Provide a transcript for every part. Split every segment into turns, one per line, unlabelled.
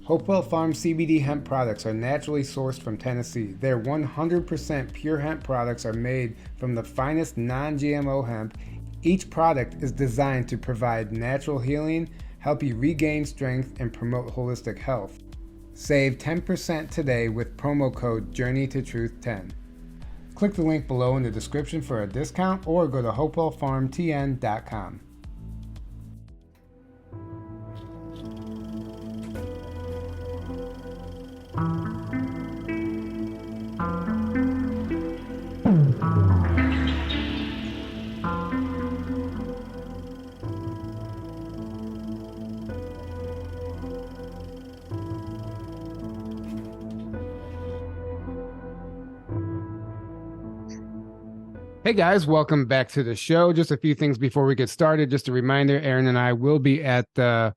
Hopewell Farm CBD hemp products are naturally sourced from Tennessee. Their 100% pure hemp products are made from the finest non-GMO hemp. Each product is designed to provide natural healing, help you regain strength, and promote holistic health. Save 10% today with promo code JourneyToTruth10. Click the link below in the description for a discount or go to hopewellfarmtn.com. Hey guys, welcome back to the show. Just a few things before we get started. Just a reminder, Aaron and I will be at the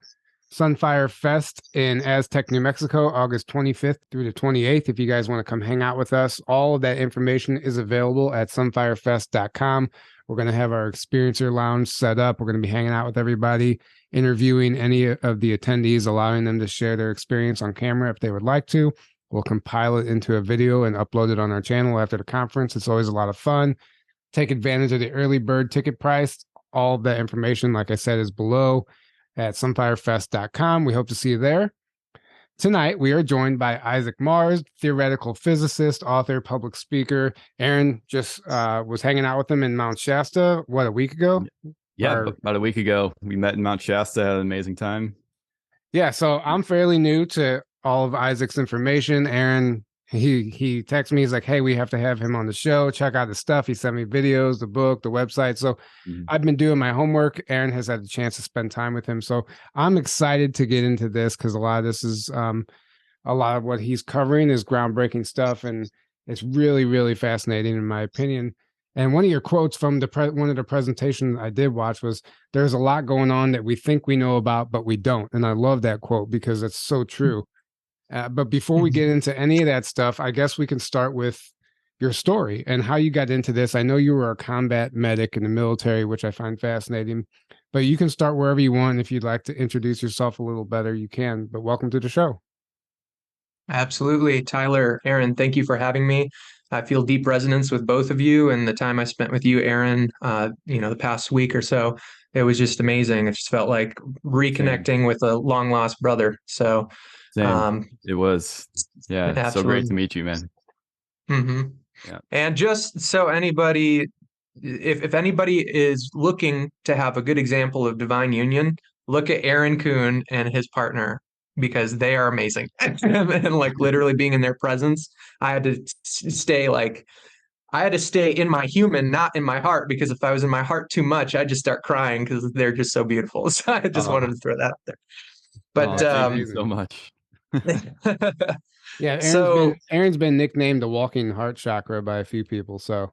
SUNFIRE Fest in Aztec, New Mexico, August 25th through the 28th. If you guys want to come hang out with us, all of that information is available at sunfirefest.com. We're going to have our experiencer lounge set up. We're going to be hanging out with everybody, interviewing any of the attendees, allowing them to share their experience on camera if they would like to. We'll compile it into a video and upload it on our channel after the conference. It's always a lot of fun. Take advantage of the early bird ticket price. All of that information, like I said, is below at sunfirefest.com. We hope to see you there. Tonight, we are joined by Isaac Mars, theoretical physicist, author, public speaker. Aaron just was hanging out with him in Mount Shasta, what, a week ago?
Yeah, about a week ago. We met in Mount Shasta, had an amazing time.
Yeah, so I'm fairly new to all of Isaac's information. Aaron, he texted me, he's like, hey, we have to have him on the show. Check out the stuff. He sent me videos, the book, the website. So I've been doing my homework. Aaron has had a chance to spend time with him. So I'm excited to get into this because a lot of this is a lot of what he's covering is groundbreaking stuff. And it's really, really fascinating in my opinion. And one of your quotes from one of the presentations I did watch was, there's a lot going on that we think we know about, but we don't. And I love that quote because it's so true. But before we get into any of that stuff, I guess we can start with your story and how you got into this. I know you were a combat medic in the military, which I find fascinating, but you can start wherever you want. If you'd like to introduce yourself a little better, you can, but welcome to the show.
Absolutely. Tyler, Aaron, thank you for having me. I feel deep resonance with both of you, and the time I spent with you, Aaron, the past week or so, it was just amazing. It just felt like reconnecting with a long lost brother. So
it was, so great to meet you, man.
Mm-hmm. Yeah. And just so anybody, if anybody is looking to have a good example of divine union, look at Aaron Kuhn and his partner, because they are amazing. And like literally being in their presence, I had to stay in my human, not in my heart, because if I was in my heart too much, I'd just start crying because they're just so beautiful. So I just wanted to throw that out there. But
thank you so much.
Yeah, Aaron's been nicknamed the walking heart chakra by a few people. So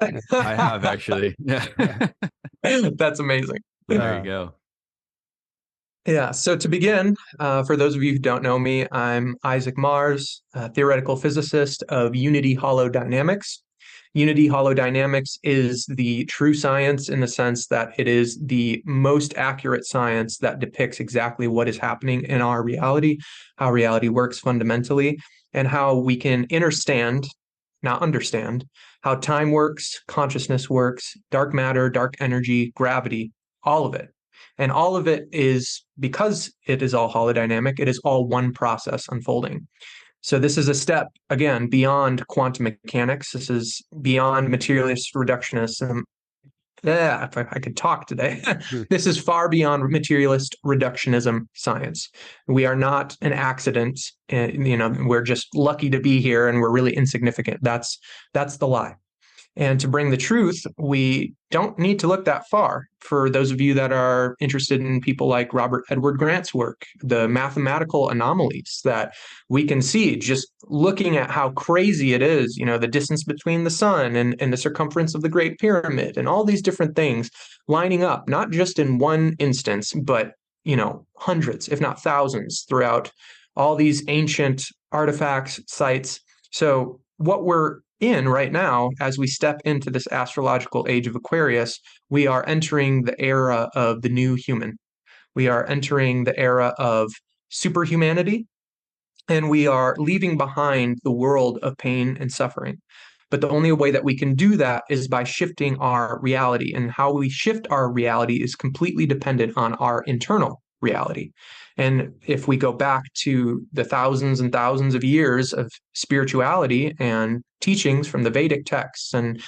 I have actually. Yeah.
That's amazing.
There you go.
Yeah. So to begin, for those of you who don't know me, I'm Isaac Mars, theoretical physicist of Unity Holodynamics. Unity Holodynamics is the true science in the sense that it is the most accurate science that depicts exactly what is happening in our reality, how reality works fundamentally, and how we can understand, how time works, consciousness works, dark matter, dark energy, gravity, all of it. And all of it is, because it is all holodynamic, it is all one process unfolding. So this is a step, again, beyond quantum mechanics. This is beyond materialist reductionism. Yeah, if I could talk today. This is far beyond materialist reductionism science. We are not an accident. We're just lucky to be here and we're really insignificant. That's the lie. And to bring the truth, we don't need to look that far. For those of you that are interested in people like Robert Edward Grant's work, the mathematical anomalies that we can see just looking at how crazy it is, the distance between the sun and the circumference of the Great Pyramid and all these different things lining up, not just in one instance, but, hundreds, if not thousands, throughout all these ancient artifacts, sites. So what we're in right now, as we step into this astrological age of Aquarius, we are entering the era of the new human. We are entering the era of superhumanity, and we are leaving behind the world of pain and suffering. But the only way that we can do that is by shifting our reality. And how we shift our reality is completely dependent on our internal reality. And if we go back to the thousands and thousands of years of spirituality and teachings from the Vedic texts and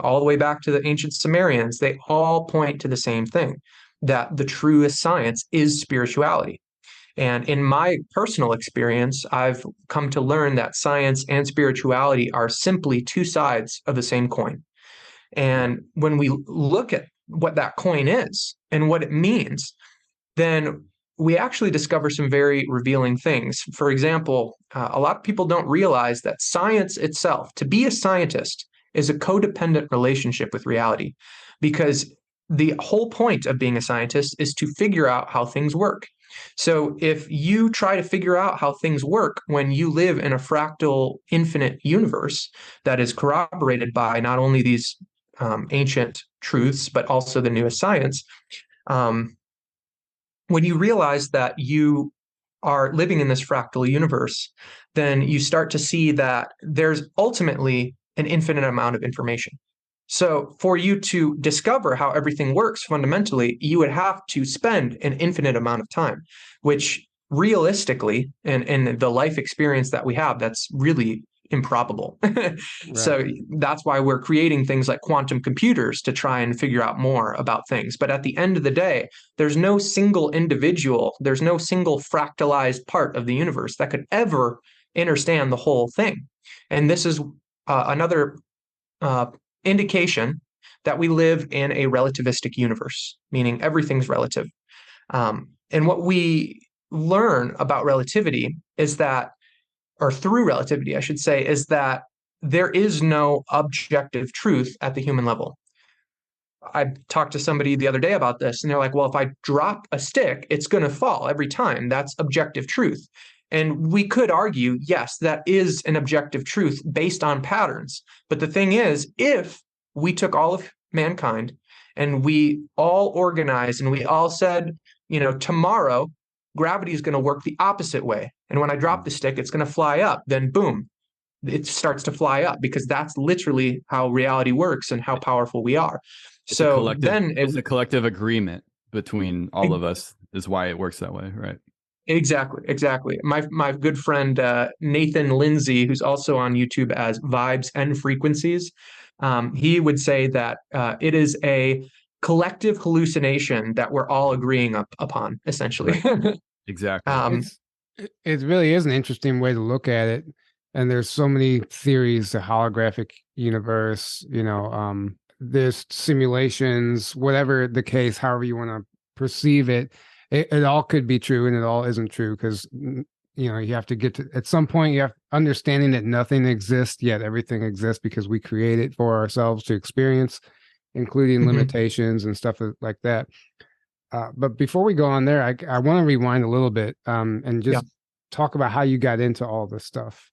all the way back to the ancient Sumerians, they all point to the same thing, that the truest science is spirituality. And in my personal experience, I've come to learn that science and spirituality are simply two sides of the same coin. And when we look at what that coin is and what it means, then we actually discover some very revealing things. For example, a lot of people don't realize that science itself, to be a scientist, is a codependent relationship with reality, because the whole point of being a scientist is to figure out how things work. So if you try to figure out how things work when you live in a fractal infinite universe that is corroborated by not only these ancient truths, but also the newest science, when you realize that you are living in this fractal universe, then you start to see that there's ultimately an infinite amount of information. So for you to discover how everything works fundamentally, you would have to spend an infinite amount of time, which realistically, in the life experience that we have, that's really improbable. So that's why we're creating things like quantum computers to try and figure out more about things. But at the end of the day, there's no single individual, there's no single fractalized part of the universe that could ever understand the whole thing. And this is another indication that we live in a relativistic universe, meaning everything's relative. And what we learn about relativity is that, or through relativity, I should say, is that there is no objective truth at the human level. I talked to somebody the other day about this, and they're like, well, if I drop a stick, it's going to fall every time. That's objective truth. And we could argue, yes, that is an objective truth based on patterns. But the thing is, if we took all of mankind and we all organized and we all said, tomorrow gravity is going to work the opposite way, and when I drop the stick, it's going to fly up, then boom, it starts to fly up, because that's literally how reality works and how powerful we are.
It's
so then
it's a collective agreement between all of us is why it works that way, right?
Exactly. My good friend Nathan Lindsay, who's also on YouTube as Vibes and Frequencies, he would say that it is a collective hallucination that we're all agreeing upon, essentially.
Right. Exactly.
It really is an interesting way to look at it. And there's so many theories, the holographic universe, there's simulations, whatever the case, however you want to perceive it. It all could be true and it all isn't true, because you have to get to, at some point, you have understanding that nothing exists yet everything exists because we create it for ourselves to experience, including limitations and stuff like that. But before we go on there, I want to rewind a little bit and just talk about how you got into all this stuff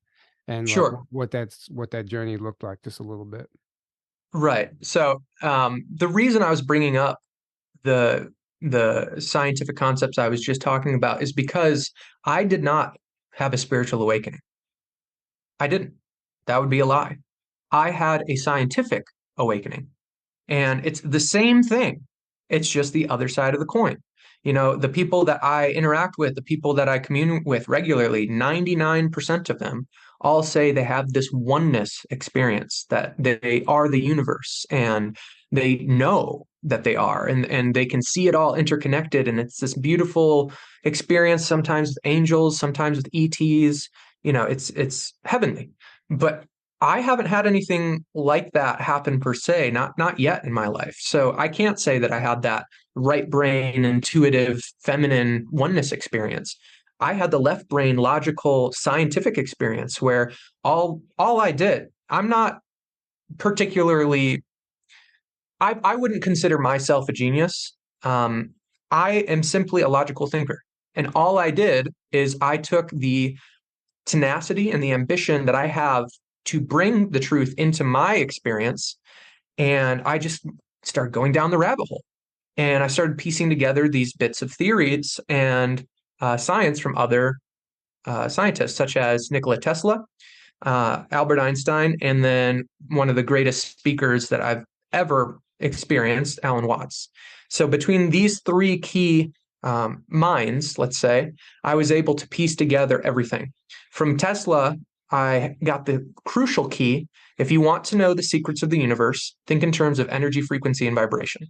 and
sure,
what that journey looked like, just a little bit.
Right. So the reason I was bringing up the scientific concepts I was just talking about is because I did not have a spiritual awakening. I didn't. That would be a lie. I had a scientific awakening, and it's the same thing. It's just the other side of the coin. The people that I interact with, the people that I commune with regularly, 99% of them all say they have this oneness experience, that they are the universe, and they know that they are, and they can see it all interconnected. And it's this beautiful experience, sometimes with angels, sometimes with ETs. It's heavenly. But I haven't had anything like that happen per se, not yet in my life. So I can't say that I had that right brain, intuitive, feminine oneness experience. I had the left brain, logical, scientific experience where all I did, I'm not particularly, I wouldn't consider myself a genius. I am simply a logical thinker. And all I did is I took the tenacity and the ambition that I have to bring the truth into my experience, and I just started going down the rabbit hole. And I started piecing together these bits of theories and science from other scientists such as Nikola Tesla, Albert Einstein, and then one of the greatest speakers that I've ever experienced, Alan Watts. So between these three key minds, let's say, I was able to piece together everything. From Tesla, I got the crucial key. If you want to know the secrets of the universe, think in terms of energy, frequency, and vibration.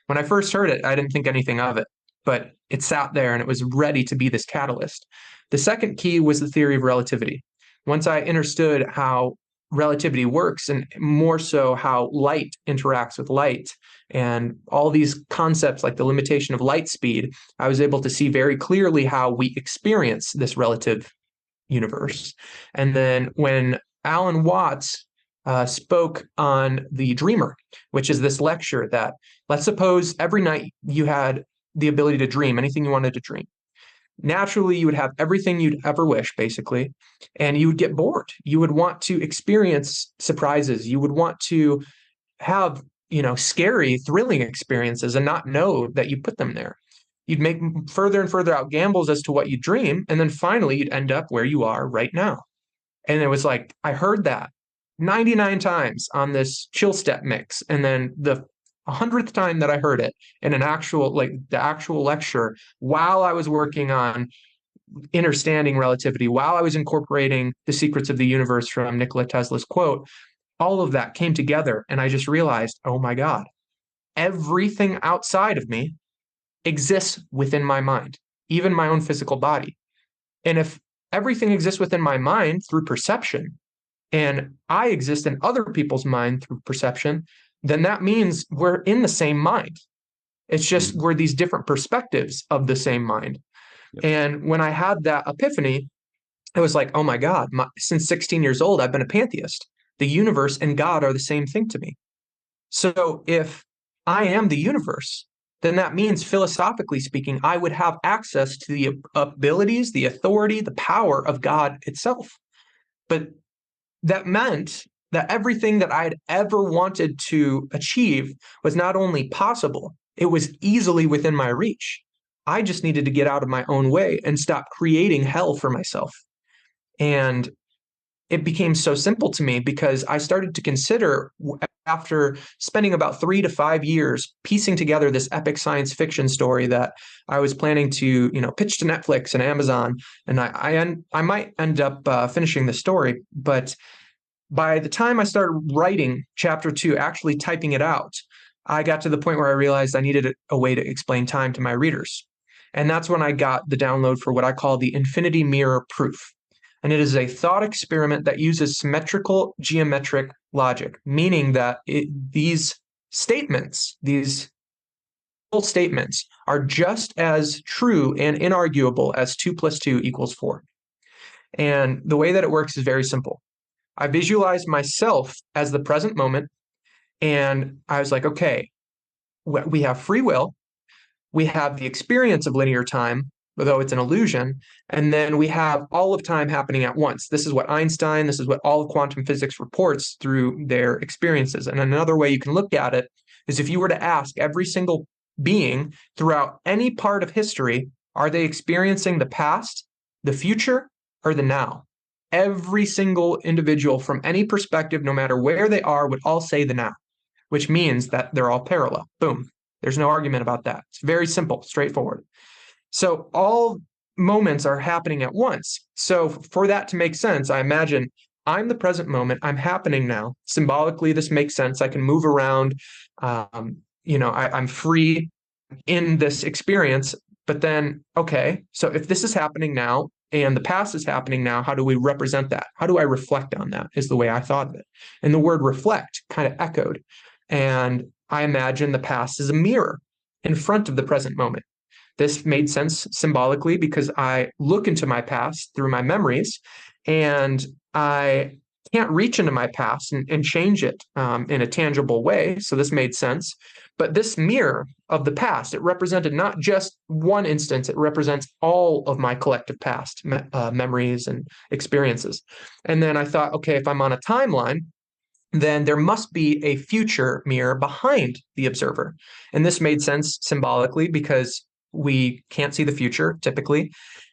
When I first heard it, I didn't think anything of it, but it sat there and it was ready to be this catalyst. The second key was the theory of relativity. Once I understood how relativity works, and more so how light interacts with light and all these concepts like the limitation of light speed, I was able to see very clearly how we experience this relative universe. And then when Alan Watts spoke on The Dreamer, which is this lecture that, let's suppose every night you had the ability to dream anything you wanted to dream. Naturally, you would have everything you'd ever wish, basically, and you would get bored. You would want to experience surprises. You would want to have, scary, thrilling experiences and not know that you put them there. You'd make further and further out gambles as to what you dream, and then finally you'd end up where you are right now. And it was like, I heard that 99 times on this chill step mix, and then the 100th time that I heard it in the actual lecture, while I was working on understanding relativity, while I was incorporating the secrets of the universe from Nikola Tesla's quote, all of that came together. And I just realized, oh my God, everything outside of me exists within my mind, even my own physical body. And if everything exists within my mind through perception, and I exist in other people's mind through perception, then that means we're in the same mind. It's just we're these different perspectives of the same mind. Yep. And when I had that epiphany, it was like, oh my God, since 16 years old, I've been a pantheist. The universe and God are the same thing to me. So if I am the universe, then that means, philosophically speaking, I would have access to the abilities, the authority, the power of God itself. But that meant that everything that I had ever wanted to achieve was not only possible, it was easily within my reach. I just needed to get out of my own way and stop creating hell for myself. And it became so simple to me because I started to consider, after spending about 3 to 5 years piecing together this epic science fiction story that I was planning to, pitch to Netflix and Amazon, and I might end up finishing the story, but by the time I started writing chapter 2, actually typing it out, I got to the point where I realized I needed a way to explain time to my readers. And that's when I got the download for what I call the infinity mirror proof. And it is a thought experiment that uses symmetrical geometric logic, meaning that these statements, these full statements, are just as true and inarguable as 2 + 2 = 4. And the way that it works is very simple. I visualized myself as the present moment, and I was like, okay, we have free will, we have the experience of linear time, although it's an illusion, and then we have all of time happening at once. This is what this is what all of quantum physics reports through their experiences. And another way you can look at it is, if you were to ask every single being throughout any part of history, are they experiencing the past, the future, or the now? Every single individual from any perspective, no matter where they are, would all say the now, which means that they're all parallel. Boom. There's no argument about that. It's very simple, straightforward. So all moments are happening at once. So for that to make sense, I imagine I'm the present moment. I'm happening now. Symbolically, this makes sense. I can move around. I'm free in this experience. But then, okay, so if this is happening now, and the past is happening now, how do we represent that? How do I reflect on that, is the way I thought of it. And the word reflect kind of echoed. And I imagine the past is a mirror in front of the present moment. This made sense symbolically because I look into my past through my memories, and I can't reach into my past and change it in a tangible way. So this made sense. But this mirror of the past, it represented not just one instance, it represents all of my collective past memories and experiences. And then I thought, okay, if I'm on a timeline, then there must be a future mirror behind the observer. And this made sense symbolically because we can't see the future typically.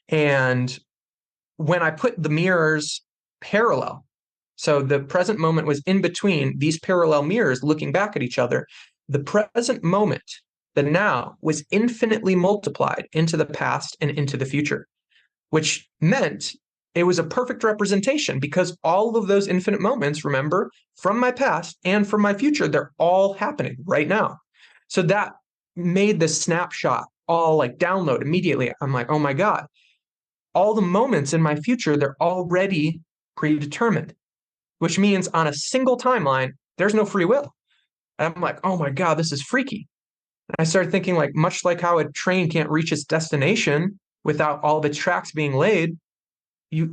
And when I put the mirrors parallel, so the present moment was in between these parallel mirrors looking back at each other, the present moment, the now, was infinitely multiplied into the past and into the future, which meant it was a perfect representation because all of those infinite moments, remember, from my past and from my future, they're all happening right now. So that made the snapshot all like download immediately. I'm like, oh my God, all the moments in my future, they're already predetermined, which means on a single timeline, there's no free will. And I'm like, oh my God, this is freaky. And I started thinking, like, much like how a train can't reach its destination without all of its tracks being laid,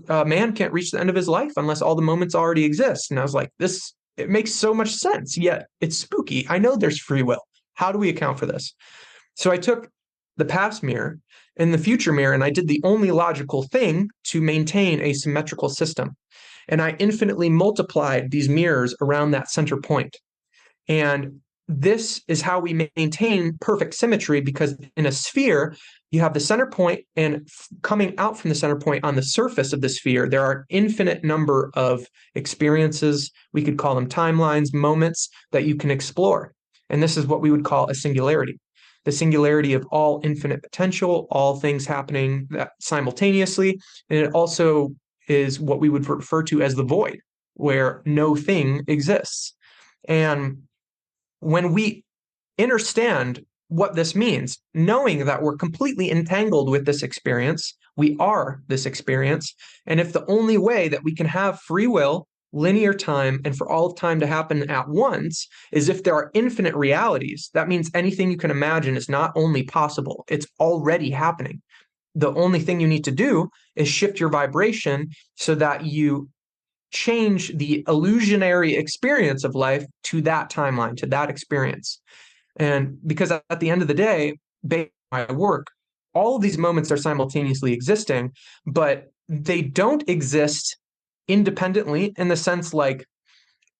a man can't reach the end of his life unless all the moments already exist. And I was like, it makes so much sense, yet it's spooky. I know there's free will. How do we account for this? So I took the past mirror and the future mirror, and I did the only logical thing to maintain a symmetrical system. And I infinitely multiplied these mirrors around that center point. And this is how we maintain perfect symmetry, because in a sphere, you have the center point, and coming out from the center point on the surface of the sphere, there are an infinite number of experiences. We could call them timelines, moments that you can explore. And this is what we would call a singularity, the singularity of all infinite potential, all things happening simultaneously. And it also is what we would refer to as the void, where no thing exists. And when we understand what this means, knowing that we're completely entangled with this experience, we are this experience. And if the only way that we can have free will, linear time, and for all of time to happen at once is if there are infinite realities, that means anything you can imagine is not only possible, it's already happening. The only thing you need to do is shift your vibration so that you change the illusionary experience of life to that timeline, to that experience. And because at the end of the day, based on my work, all of these moments are simultaneously existing, but they don't exist independently in the sense, like,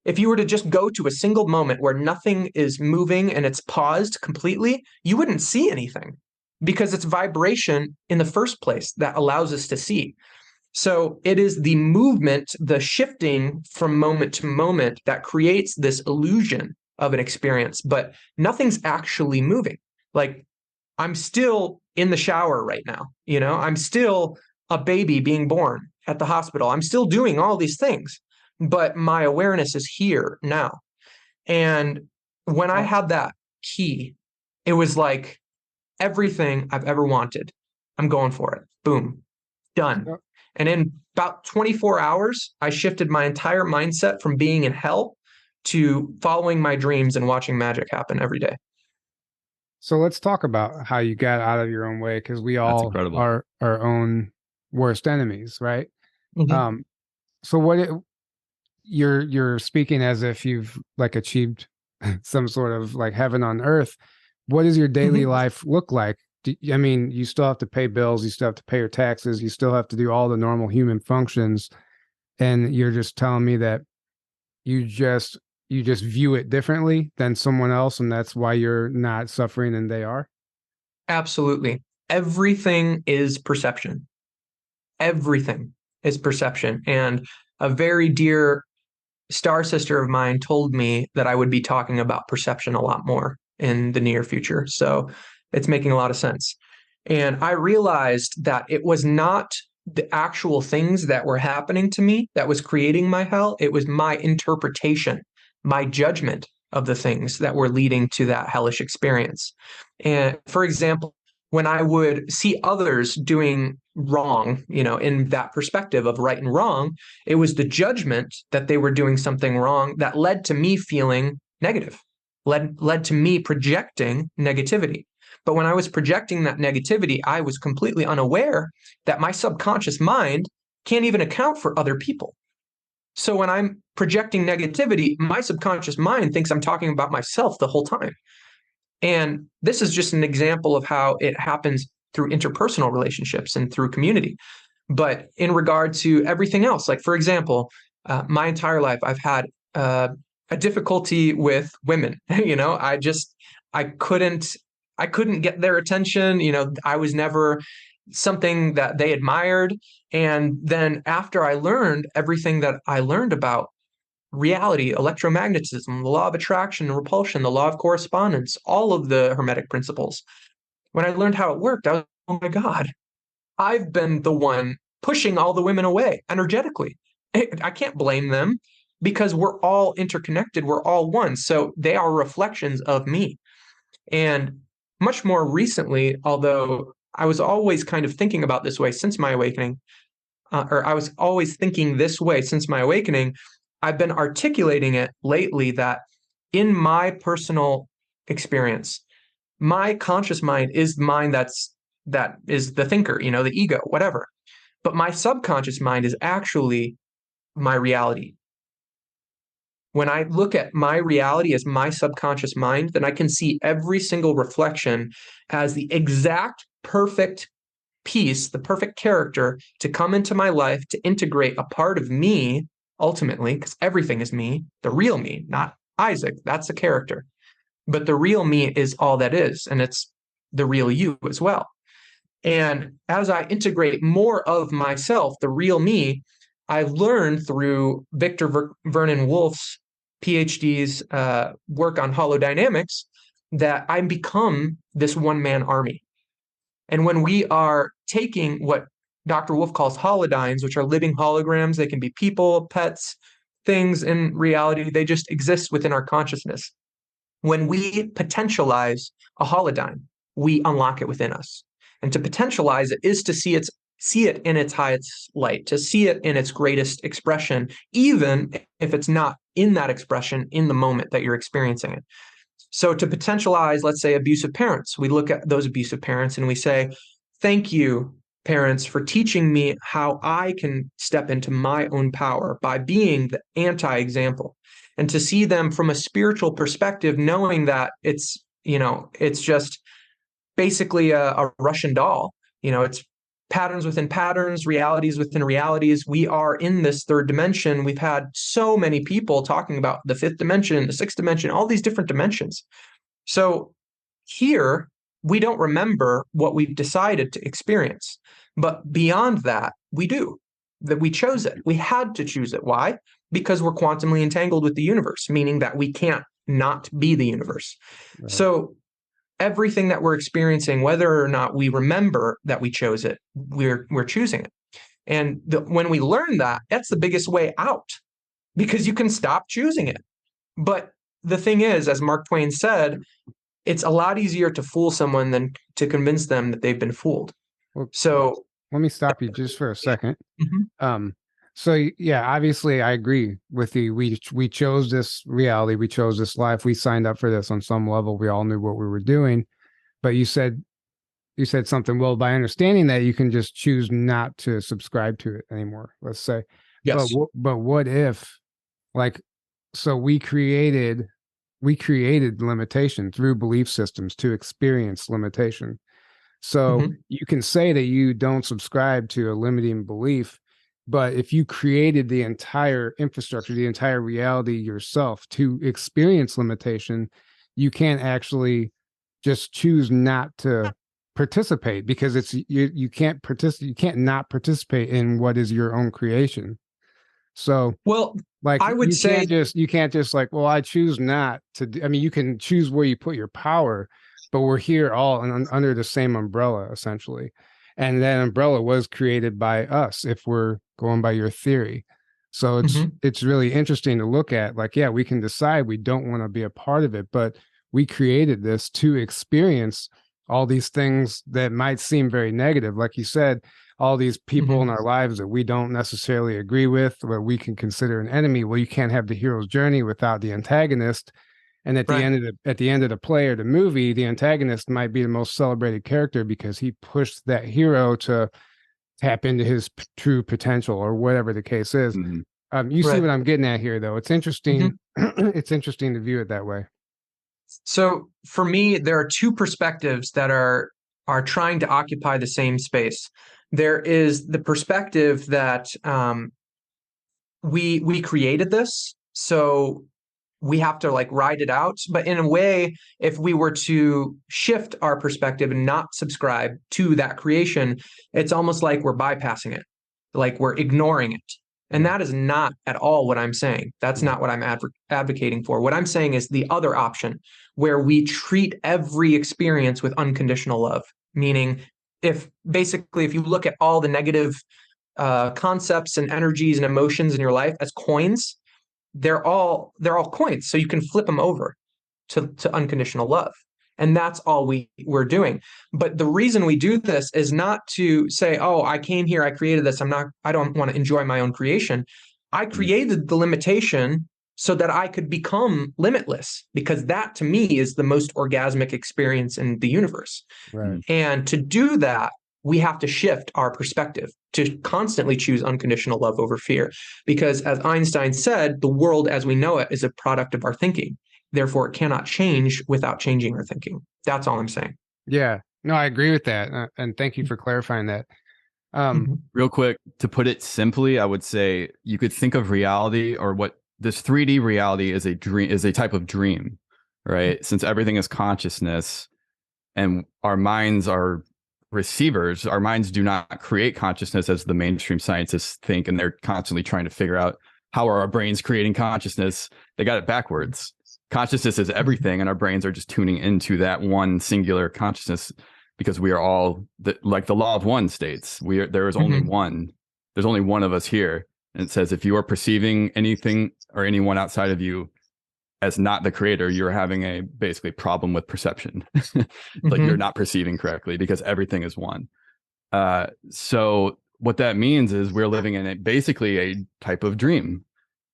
if you were to just go to a single moment where nothing is moving and it's paused completely, you wouldn't see anything because it's vibration in the first place that allows us to see. So it is the movement, the shifting from moment to moment that creates this illusion of an experience, but nothing's actually moving. Like, I'm still in the shower right now, I'm still a baby being born at the hospital. I'm still doing all these things, but my awareness is here now. And when I had that key, it was like everything I've ever wanted, I'm going for it. Boom, done. And in about 24 hours, I shifted my entire mindset from being in hell to following my dreams and watching magic happen every day.
So let's talk about how you got out of your own way, because we all are our own worst enemies, right?
Mm-hmm.
So you're speaking as if you've like achieved some sort of like heaven on earth. What does your daily life look like? I mean, you still have to pay bills, you still have to pay your taxes, you still have to do all the normal human functions, and you're just telling me that you just view it differently than someone else, and that's why you're not suffering and they are?
Absolutely. Everything is perception. Everything is perception. And a very dear star sister of mine told me that I would be talking about perception a lot more in the near future. So it's making a lot of sense. And I realized that it was not the actual things that were happening to me that was creating my hell. It was my interpretation, my judgment of the things that were leading to that hellish experience. And for example, when I would see others doing wrong, in that perspective of right and wrong, it was the judgment that they were doing something wrong that led to me feeling negative, led to me projecting negativity. But when I was projecting that negativity, I was completely unaware that my subconscious mind can't even account for other people. So when I'm projecting negativity, my subconscious mind thinks I'm talking about myself the whole time. And this is just an example of how it happens through interpersonal relationships and through community. But in regard to everything else, like, for example, my entire life, I've had a difficulty with women. I couldn't get their attention. I was never something that they admired. And then after I learned everything that I learned about reality, electromagnetism, the law of attraction and repulsion, the law of correspondence, all of the Hermetic principles, when I learned how it worked, I was, oh my God, I've been the one pushing all the women away energetically. I can't blame them because we're all interconnected. We're all one. So they are reflections of me. And much more recently, although I was always kind of thinking about this way since my awakening, or I was always thinking this way since my awakening, I've been articulating it lately that in my personal experience, my conscious mind is the mind that is the thinker, the ego, whatever. But my subconscious mind is actually my reality. When I look at my reality as my subconscious mind, then I can see every single reflection as the exact perfect piece, the perfect character to come into my life to integrate a part of me ultimately, because everything is me, the real me, not Isaac. That's a character. But the real me is all that is, and it's the real you as well. And as I integrate more of myself, the real me, I've learned through Victor Vernon Woolf's PhD's work on holodynamics that I become this one-man army. And when we are taking what Dr. Wolf calls holodynes, which are living holograms, they can be people, pets, things in reality, they just exist within our consciousness. When we potentialize a holodyne, we unlock it within us. And to potentialize it is to see it in its highest light, to see it in its greatest expression, even if it's not in that expression in the moment that you're experiencing it. So to potentialize, let's say, abusive parents, we look at those abusive parents and we say, thank you, parents, for teaching me how I can step into my own power by being the anti-example. And to see them from a spiritual perspective, knowing that it's just basically a Russian doll. It's patterns within patterns, realities within realities. We are in this third dimension. We've had so many people talking about the fifth dimension, the sixth dimension, all these different dimensions. So here, we don't remember what we've decided to experience. But beyond that, we do. That we chose it. We had to choose it. Why? Because we're quantumly entangled with the universe, meaning that we can't not be the universe. Right. So everything that we're experiencing, whether or not we remember that we chose it, we're choosing it. And when we learn that, that's the biggest way out, because you can stop choosing it. But the thing is, as Mark Twain said, it's a lot easier to fool someone than to convince them that they've been fooled.
Well,
so
let me stop you just for a second.
Mm-hmm.
So yeah, obviously I agree with you. We chose this reality. We chose this life. We signed up for this on some level. We all knew what we were doing. But you said something. Well, by understanding that, you can just choose not to subscribe to it anymore, let's say.
Yes.
But what if, so we created limitation through belief systems to experience limitation. So you can say that you don't subscribe to a limiting belief, but if you created the entire infrastructure, the entire reality yourself to experience limitation, you can't actually just choose not to participate, because it's you can't not participate in what is your own creation. So
I would say
you can't just well, I choose not to I mean, you can choose where you put your power, but we're here all under the same umbrella, essentially. And that umbrella was created by us, if we're going by your theory. So it's really interesting to look at, yeah, we can decide we don't want to be a part of it, but we created this to experience all these things that might seem very negative. Like you said, all these people in our lives that we don't necessarily agree with, what we can consider an enemy. Well, you can't have the hero's journey without the antagonist. And at the end of the play or the movie, the antagonist might be the most celebrated character because he pushed that hero to tap into his true potential, or whatever the case is. You see what I'm getting at here, though. It's interesting. It's interesting to view it that way.
So for me, there are two perspectives that are trying to occupy the same space. There is the perspective that we created this, so we have to like ride it out. But in a way, if we were to shift our perspective and not subscribe to that creation, it's almost like we're bypassing it, like we're ignoring it. And that is not at all what I'm saying. That's not what I'm advocating for. What I'm saying is the other option, where we treat every experience with unconditional love. Meaning, if you look at all the negative concepts and energies and emotions in your life as coins, they're all coins. So you can flip them over to unconditional love. And that's all we're doing. But the reason we do this is not to say, oh, I came here, I created this. I don't want to enjoy my own creation. I created the limitation so that I could become limitless, because that to me is the most orgasmic experience in the universe.
Right.
And to do that, we have to shift our perspective to constantly choose unconditional love over fear. Because as Einstein said, the world as we know it is a product of our thinking. Therefore, it cannot change without changing our thinking. That's all I'm saying.
Yeah. No, I agree with that. And thank you for clarifying that.
Real quick, to put it simply, I would say you could think of reality, or what this 3D reality is, a type of dream, right? Since everything is consciousness and our minds are receivers, our minds do not create consciousness as the mainstream scientists think, and they're constantly trying to figure out how are our brains creating consciousness. They got it backwards. Consciousness is everything, and our brains are just tuning into that one singular consciousness, because we are all like the law of one states. There is only one. There's only one of us here, and it says if you are perceiving anything or anyone outside of you as not the creator, you're having a basically problem with perception. Like you're not perceiving correctly, because everything is one. So what that means is we're living in basically a type of dream.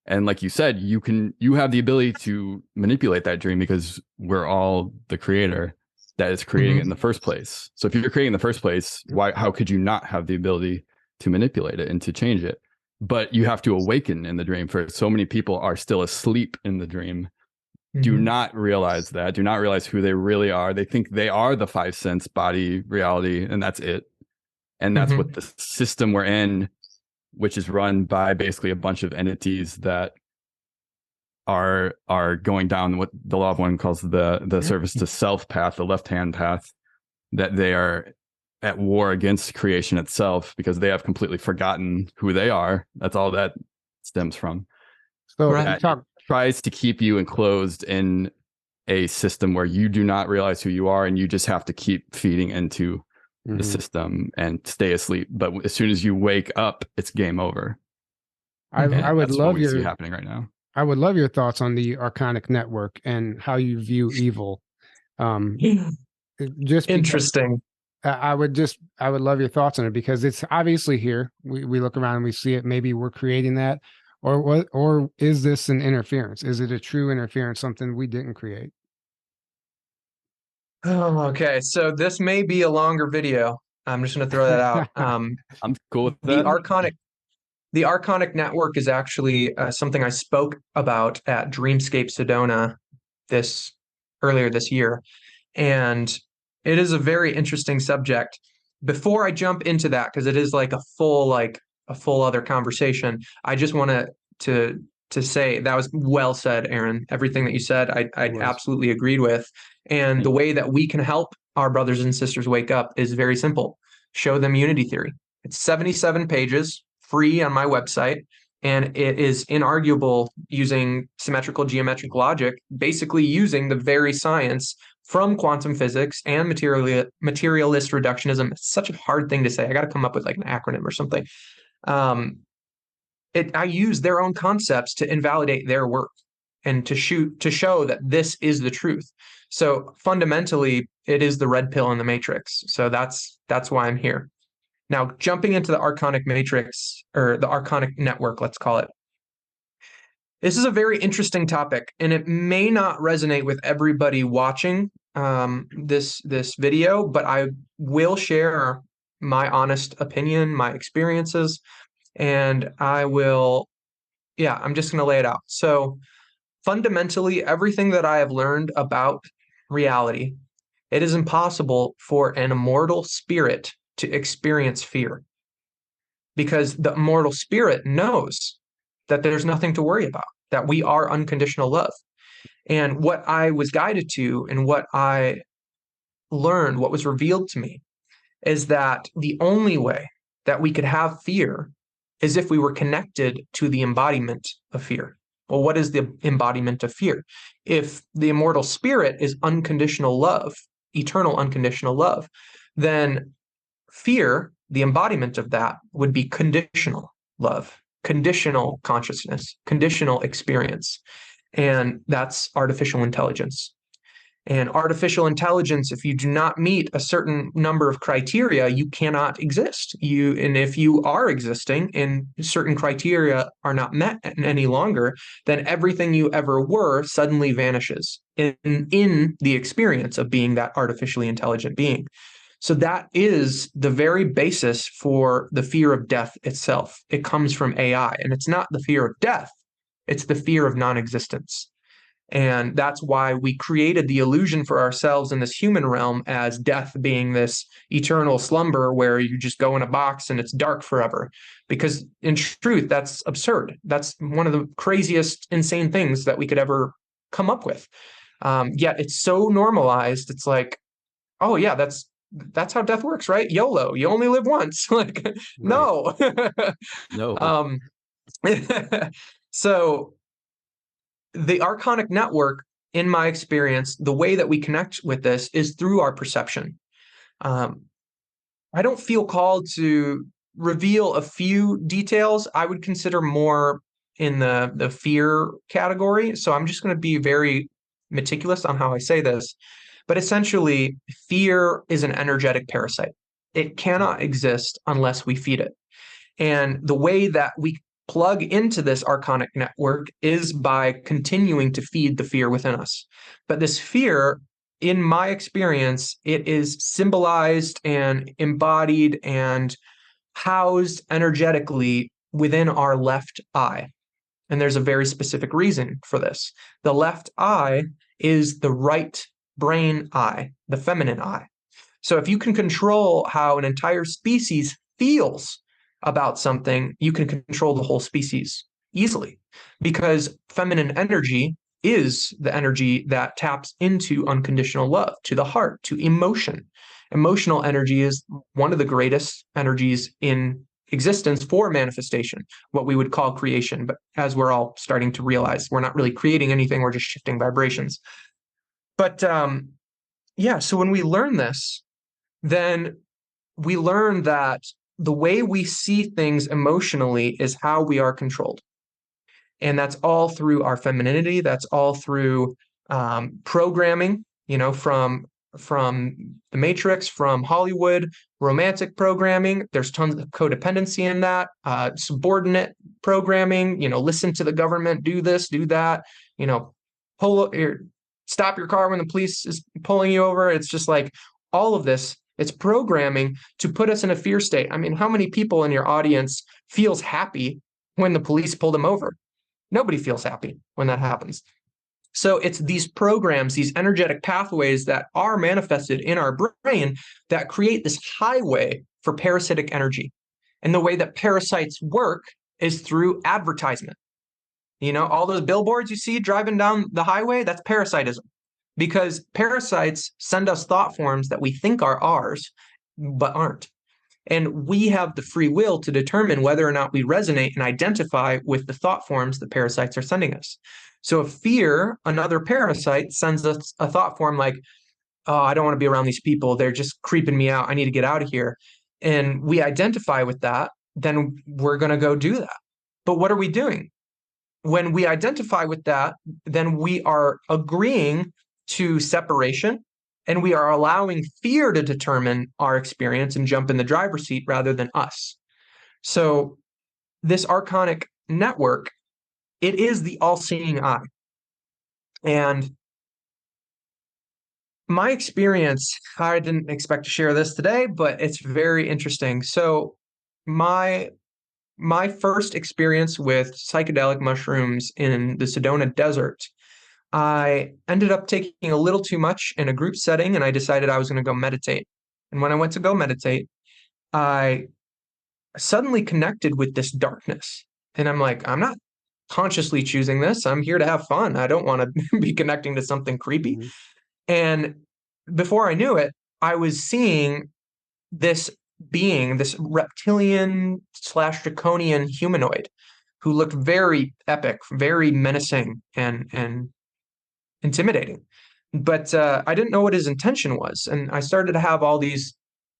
And like you said, you have the ability to manipulate that dream, because we're all the creator that is creating it in the first place. So if you're creating in the first place, how could you not have the ability to manipulate it and to change it? But you have to awaken in the dream first. So many people are still asleep in the dream, do not realize that, do not realize who they really are. They think they are the 5 sense body reality, and that's it. And that's what the system we're in, which is run by basically a bunch of entities that are going down what the law of one calls the service to self path, the left-hand path, that they are at war against creation itself, because they have completely forgotten who they are. That's all that stems from.
So
tries to keep you enclosed in a system where you do not realize who you are, and you just have to keep feeding into the system and stay asleep. But as soon as you wake up, it's game over.
I would love
what we see happening right now.
I would love your thoughts on the Archonic network and how you view evil. Just
interesting.
I would love your thoughts on it, because it's obviously here. We look around and we see it. Maybe we're creating that, or is this an interference? Is it a true interference, something we didn't create?
Oh, okay. So this may be a longer video. I'm just going to throw that out.
I'm cool with that.
The Archonic network is actually something I spoke about at Dreamscape Sedona earlier this year. And it is a very interesting subject. Before I jump into that, because it is like a full other conversation, I just want to say that was well said, Aaron. Everything that you said, I absolutely agreed with. And the way that we can help our brothers and sisters wake up is very simple. Show them unity theory. It's 77 pages, free on my website, and it is inarguable using symmetrical geometric logic, basically using the very science from quantum physics and materialist reductionism. It's such a hard thing to say. I got to come up with like an acronym or something. I use their own concepts to invalidate their work and to show that this is the truth. So fundamentally, it is the red pill in the matrix. So that's why I'm here. Now, jumping into the Archonic matrix, or the Archonic network, let's call it. This is a very interesting topic, and it may not resonate with everybody watching this video, but I will share my honest opinion, my experiences, and I'm just going to lay it out. So fundamentally, everything that I have learned about reality, it is impossible for an immortal spirit to experience fear, because the immortal spirit knows that there's nothing to worry about, that we are unconditional love. And what I was guided to and what I learned, what was revealed to me, is that the only way that we could have fear is if we were connected to the embodiment of fear. Well, what is the embodiment of fear? If the immortal spirit is unconditional love, eternal unconditional love, then fear, the embodiment of that, would be conditional love, conditional consciousness, conditional experience. And that's artificial intelligence. And artificial intelligence, if you do not meet a certain number of criteria, you cannot exist. And if you are existing and certain criteria are not met any longer, then everything you ever were suddenly vanishes in the experience of being that artificially intelligent being. So that is the very basis for the fear of death itself. It comes from AI, and it's not the fear of death, it's the fear of non-existence. And that's why we created the illusion for ourselves in this human realm as death being this eternal slumber where you just go in a box and it's dark forever. Because in truth, that's absurd. That's one of the craziest, insane things that we could ever come up with. Yet it's so normalized. It's like, oh yeah, that's how death works, right? YOLO, you only live once. Like, right. No.
No.
So the Archonic network, in my experience, the way that we connect with this is through our perception. I don't feel called to reveal a few details I would consider more in the fear category. So I'm just going to be very meticulous on how I say this. But essentially, fear is an energetic parasite. It cannot exist unless we feed it. And the way that we plug into this Archonic network is by continuing to feed the fear within us. But this fear, in my experience, it is symbolized and embodied and housed energetically within our left eye. And there's a very specific reason for this. The left eye is the right brain eye, the feminine eye. So if you can control how an entire species feels about something, you can control the whole species easily, because feminine energy is the energy that taps into unconditional love, to the heart, to emotion. Emotional energy is one of the greatest energies in existence for manifestation, what we would call creation. But as we're all starting to realize, we're not really creating anything, we're just shifting vibrations. But yeah, so when we learn this, then we learn that the way we see things emotionally is how we are controlled. And that's all through our femininity. That's all through programming, from the Matrix, from Hollywood, romantic programming. There's tons of codependency in that, subordinate programming, listen to the government, do this, do that, stop your car when the police is pulling you over. It's just like all of this. It's programming to put us in a fear state. I mean, how many people in your audience feels happy when the police pull them over? Nobody feels happy when that happens. So it's these programs, these energetic pathways that are manifested in our brain that create this highway for parasitic energy. And the way that parasites work is through advertisement. All those billboards you see driving down the highway, that's parasitism. Because parasites send us thought forms that we think are ours, but aren't. And we have the free will to determine whether or not we resonate and identify with the thought forms the parasites are sending us. So if fear, another parasite, sends us a thought form like, oh, I don't want to be around these people, they're just creeping me out, I need to get out of here, and we identify with that, then we're going to go do that. But what are we doing? When we identify with that, then we are agreeing to separation, and we are allowing fear to determine our experience and jump in the driver's seat rather than us. So this Archonic network, it is the all-seeing eye. And my experience, I didn't expect to share this today, but it's very interesting. So my first experience with psychedelic mushrooms in the Sedona Desert, I ended up taking a little too much in a group setting, and I decided I was going to go meditate. And when I went to go meditate, I suddenly connected with this darkness. And I'm like, I'm not consciously choosing this. I'm here to have fun. I don't want to be connecting to something creepy.
Mhm.
And before I knew it, I was seeing this being, this reptilian / draconian humanoid who looked very epic, very menacing and intimidating. But I didn't know what his intention was. And I started to have all these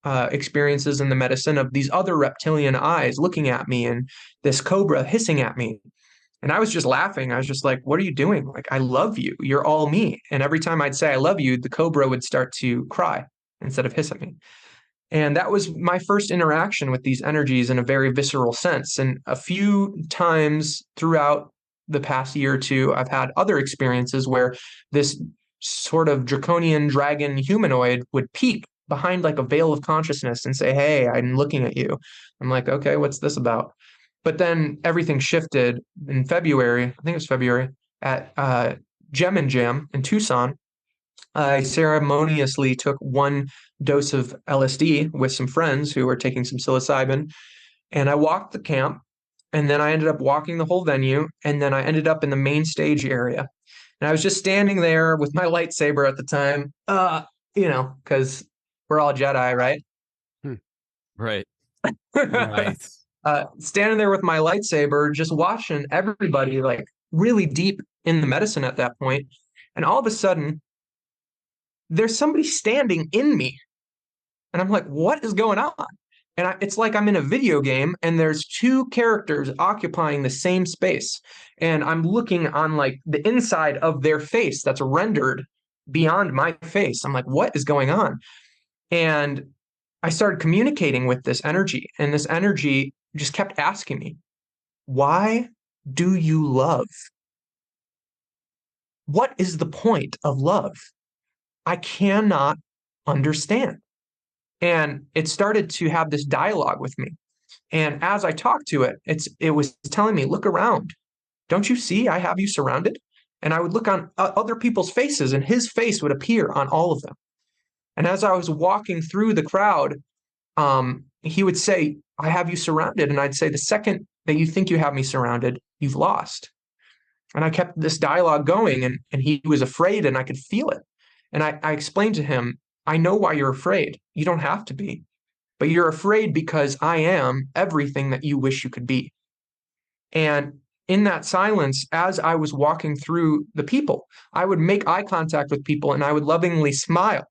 experiences in the medicine of these other reptilian eyes looking at me and this cobra hissing at me. And I was just laughing. I was just like, what are you doing? Like, I love you. You're all me. And every time I'd say I love you, the cobra would start to cry instead of hiss at me. And that was my first interaction with these energies in a very visceral sense. And a few times throughout the past year or two, I've had other experiences where this sort of draconian dragon humanoid would peek behind like a veil of consciousness and say, hey, I'm looking at you. I'm like, okay, what's this about? But then everything shifted in February, I think it was February, at Gem and Jam in Tucson. I ceremoniously took 1 dose of LSD with some friends who were taking some psilocybin, and I walked the camp, and then I ended up walking the whole venue, and then I ended up in the main stage area. And I was just standing there with my lightsaber at the time, because we're all Jedi, right?
Right. Nice.
Standing there with my lightsaber, just watching everybody like really deep in the medicine at that point. And all of a sudden, there's somebody standing in me. And I'm like, what is going on? And it's like I'm in a video game and there's 2 characters occupying the same space. And I'm looking on like the inside of their face that's rendered beyond my face. I'm like, what is going on? And I started communicating with this energy, and this energy just kept asking me, why do you love? What is the point of love? I cannot understand. And it started to have this dialogue with me. And as I talked to it, it was telling me, look around. Don't you see I have you surrounded? And I would look on other people's faces, and his face would appear on all of them. And as I was walking through the crowd, he would say, I have you surrounded. And I'd say, the second that you think you have me surrounded, you've lost. And I kept this dialogue going, and he was afraid, and I could feel it. And I explained to him, I know why you're afraid. You don't have to be. But you're afraid because I am everything that you wish you could be. And in that silence, as I was walking through the people, I would make eye contact with people and I would lovingly smile.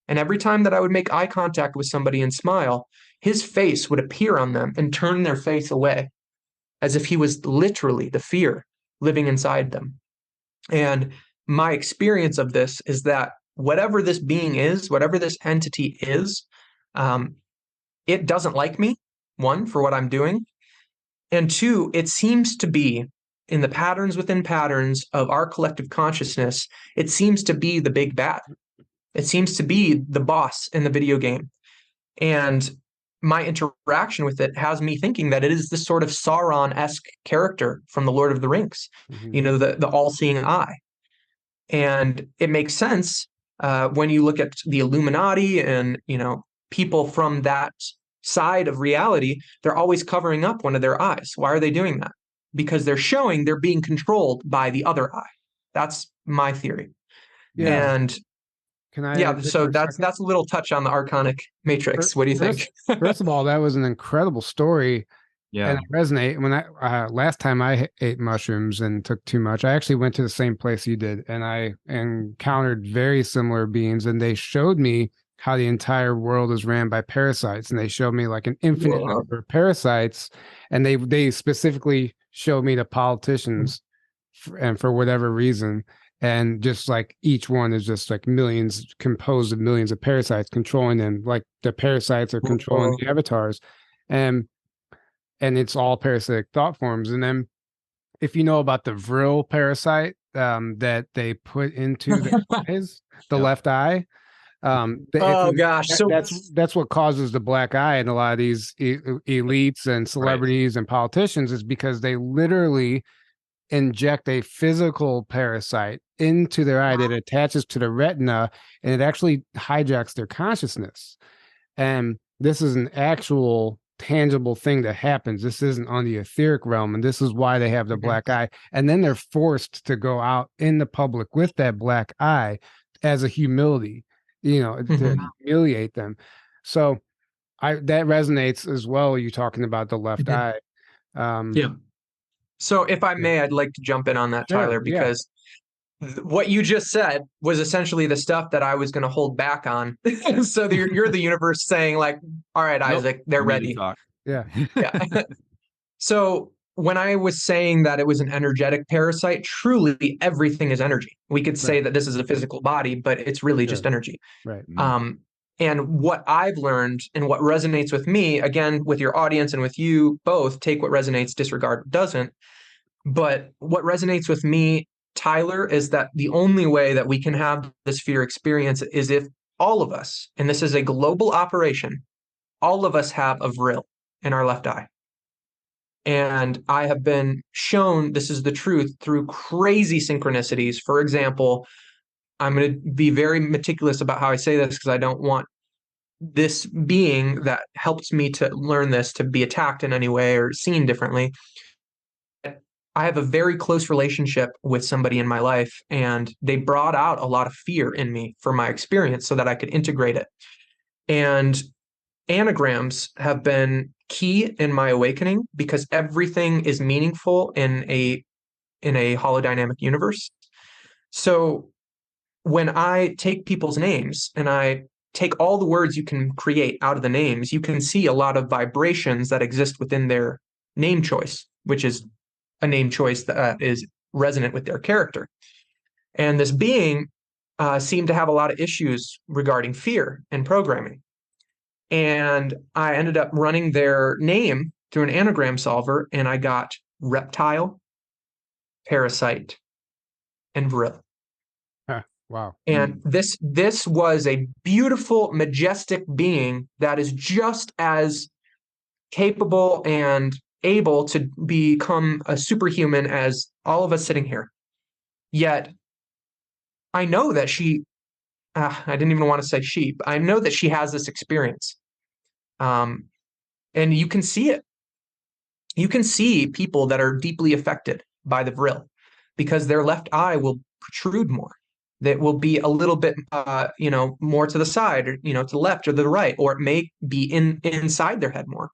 And every time that I would make eye contact with somebody and smile, his face would appear on them and turn their face away, as if he was literally the fear living inside them. And my experience of this is that whatever this being is, whatever this entity is, it doesn't like me, 1, for what I'm doing. And 2, it seems to be in the patterns within patterns of our collective consciousness, it seems to be the big bad. It seems to be the boss in the video game. And my interaction with it has me thinking that it is this sort of Sauron-esque character from the Lord of the Rings, the all-seeing eye. And it makes sense when you look at the Illuminati and, people from that side of reality, they're always covering up one of their eyes. Why are they doing that? Because they're showing they're being controlled by the other eye. That's my theory.
Yeah.
And
Can I?
so that's a little touch on the Archonic matrix. What do you think?
First of all, that was an incredible story.
Yeah.
And I resonate. When I last time I ate mushrooms and took too much, I actually went to the same place you did, and I encountered very similar beings, and they showed me how the entire world is ran by parasites, and they showed me like an infinite number of parasites, and they specifically showed me the politicians, and for whatever reason. And just like each one is just like millions, composed of millions of parasites controlling them, like the parasites are controlling the avatars. And it's all parasitic thought forms. And then if you know about the vril parasite that they put into their eyes, the left eye.
Gosh. So
that's what causes the black eye in a lot of these elites and celebrities and politicians, is because they literally inject a physical parasite into their eye that attaches to the retina, and it actually hijacks their consciousness. And this is an actual tangible thing that happens. This isn't on the etheric realm, and this is why they have the black eye. And then they're forced to go out in the public with that black eye as a humility, to humiliate them. So that resonates as well. You talking about the left eye.
Yeah. So if I may, I'd like to jump in on that, Tyler, because what you just said was essentially the stuff that I was going to hold back on. So you're the universe saying like, all right, Isaac, they're ready.
Yeah.
So when I was saying that it was an energetic parasite, truly everything is energy. We could say that this is a physical body, but it's really just energy.
Right.
And what I've learned and what resonates with me, again, with your audience and with you both, take what resonates, disregard what doesn't. But what resonates with me, Tyler, is that the only way that we can have this fear experience is if all of us, and this is a global operation, all of us have a vril in our left eye. And I have been shown this is the truth through crazy synchronicities. For example, I'm going to be very meticulous about how I say this because I don't want this being that helps me to learn this to be attacked in any way or seen differently. I have a very close relationship with somebody in my life, and they brought out a lot of fear in me for my experience so that I could integrate it. And anagrams have been key in my awakening because everything is meaningful in a holodynamic universe. So when I take people's names and I take all the words you can create out of the names, you can see a lot of vibrations that exist within their name choice, which is a name choice that is resonant with their character. And this being seemed to have a lot of issues regarding fear and programming. And I ended up running their name through an anagram solver, and I got reptile, parasite, and vril.
Wow.
And this was a beautiful, majestic being that is just as capable and able to become a superhuman as all of us sitting here. Yet, I know that I didn't even want to say she, but I know that she has this experience. And you can see it. You can see people that are deeply affected by the vril because their left eye will protrude more. That will be a little bit, more to the side, or, to the left or the right, or it may be inside their head more.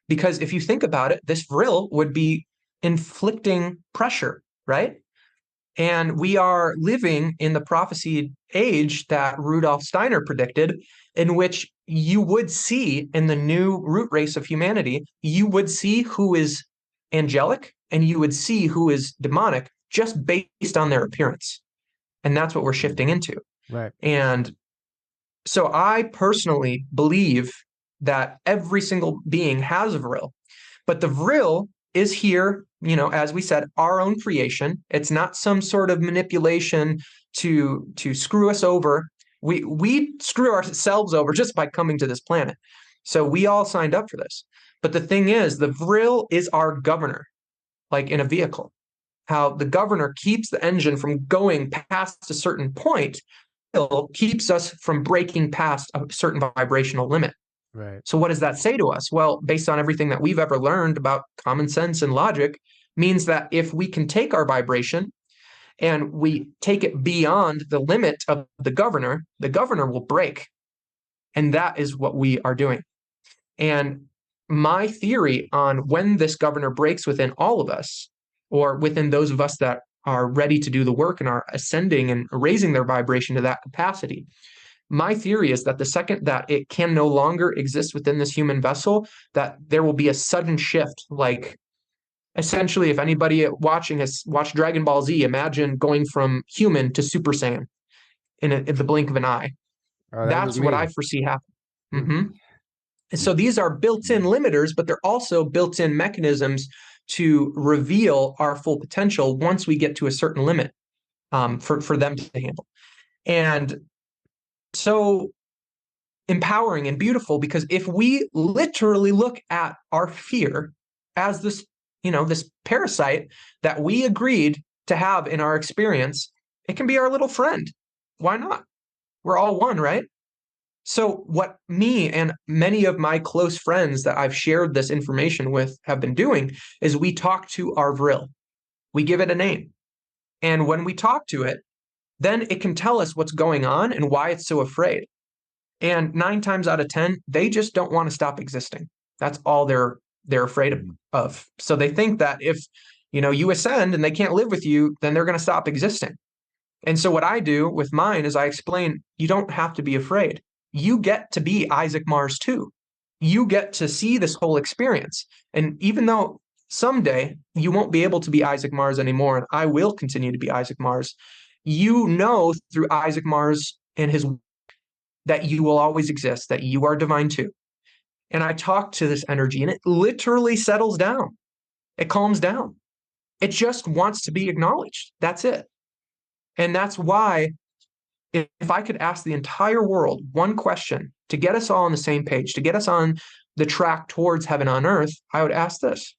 Because if you think about it, this vril would be inflicting pressure, right? And we are living in the prophesied age that Rudolf Steiner predicted, in which you would see in the new root race of humanity, you would see who is angelic and you would see who is demonic just based on their appearance. And that's what we're shifting into.
Right.
And so I personally believe that every single being has a vril, but the vril is here, as we said, our own creation. It's not some sort of manipulation to screw us over. We screw ourselves over just by coming to this planet. So we all signed up for this. But the thing is, the vril is our governor, like in a vehicle. How the governor keeps the engine from going past a certain point, keeps us from breaking past a certain vibrational limit.
Right.
So what does that say to us? Well, based on everything that we've ever learned about common sense and logic, means that if we can take our vibration and we take it beyond the limit of the governor will break. And that is what we are doing. And my theory on when this governor breaks within all of us, or within those of us that are ready to do the work and are ascending and raising their vibration to that capacity, my theory is that the second that it can no longer exist within this human vessel, that there will be a sudden shift. Like, essentially, if anybody watching has watched Dragon Ball Z, imagine going from human to Super Saiyan in the blink of an eye. That's what I foresee happen. Mm-hmm. So these are built-in limiters, but they're also built-in mechanisms to reveal our full potential once we get to a certain limit for them to handle. And so empowering and beautiful, because if we literally look at our fear as this, this parasite that we agreed to have in our experience, it can be our little friend. Why not? We're all one, right? So what me and many of my close friends that I've shared this information with have been doing is we talk to our vril. We give it a name. And when we talk to it, then it can tell us what's going on and why it's so afraid. And 9 times out of 10, they just don't want to stop existing. That's all they're afraid of. So they think that if, you ascend and they can't live with you, then they're going to stop existing. And so what I do with mine is I explain, you don't have to be afraid. You get to be Isaac Mars too. You get to see this whole experience. And even though someday you won't be able to be Isaac Mars anymore, and I will continue to be Isaac Mars, through Isaac Mars and his that you will always exist, that you are divine too. And I talk to this energy and it literally settles down. It calms down. It just wants to be acknowledged. That's it. And that's why if I could ask the entire world one question to get us all on the same page, to get us on the track towards heaven on earth, I would ask this: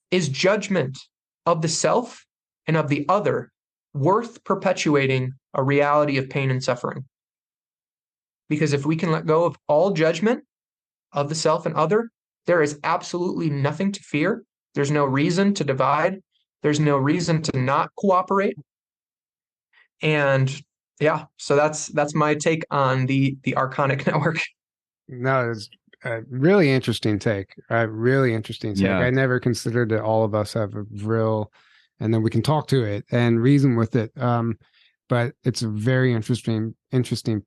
is judgment of the self and of the other worth perpetuating a reality of pain and suffering? Because if we can let go of all judgment of the self and other, there is absolutely nothing to fear. There's no reason to divide. There's no reason to not cooperate. And yeah, so that's my take on the Archonic network.
No, it's a really interesting take. Really interesting take.
Yeah.
I never considered that all of us have a vril, and then we can talk to it and reason with it. But it's a very interesting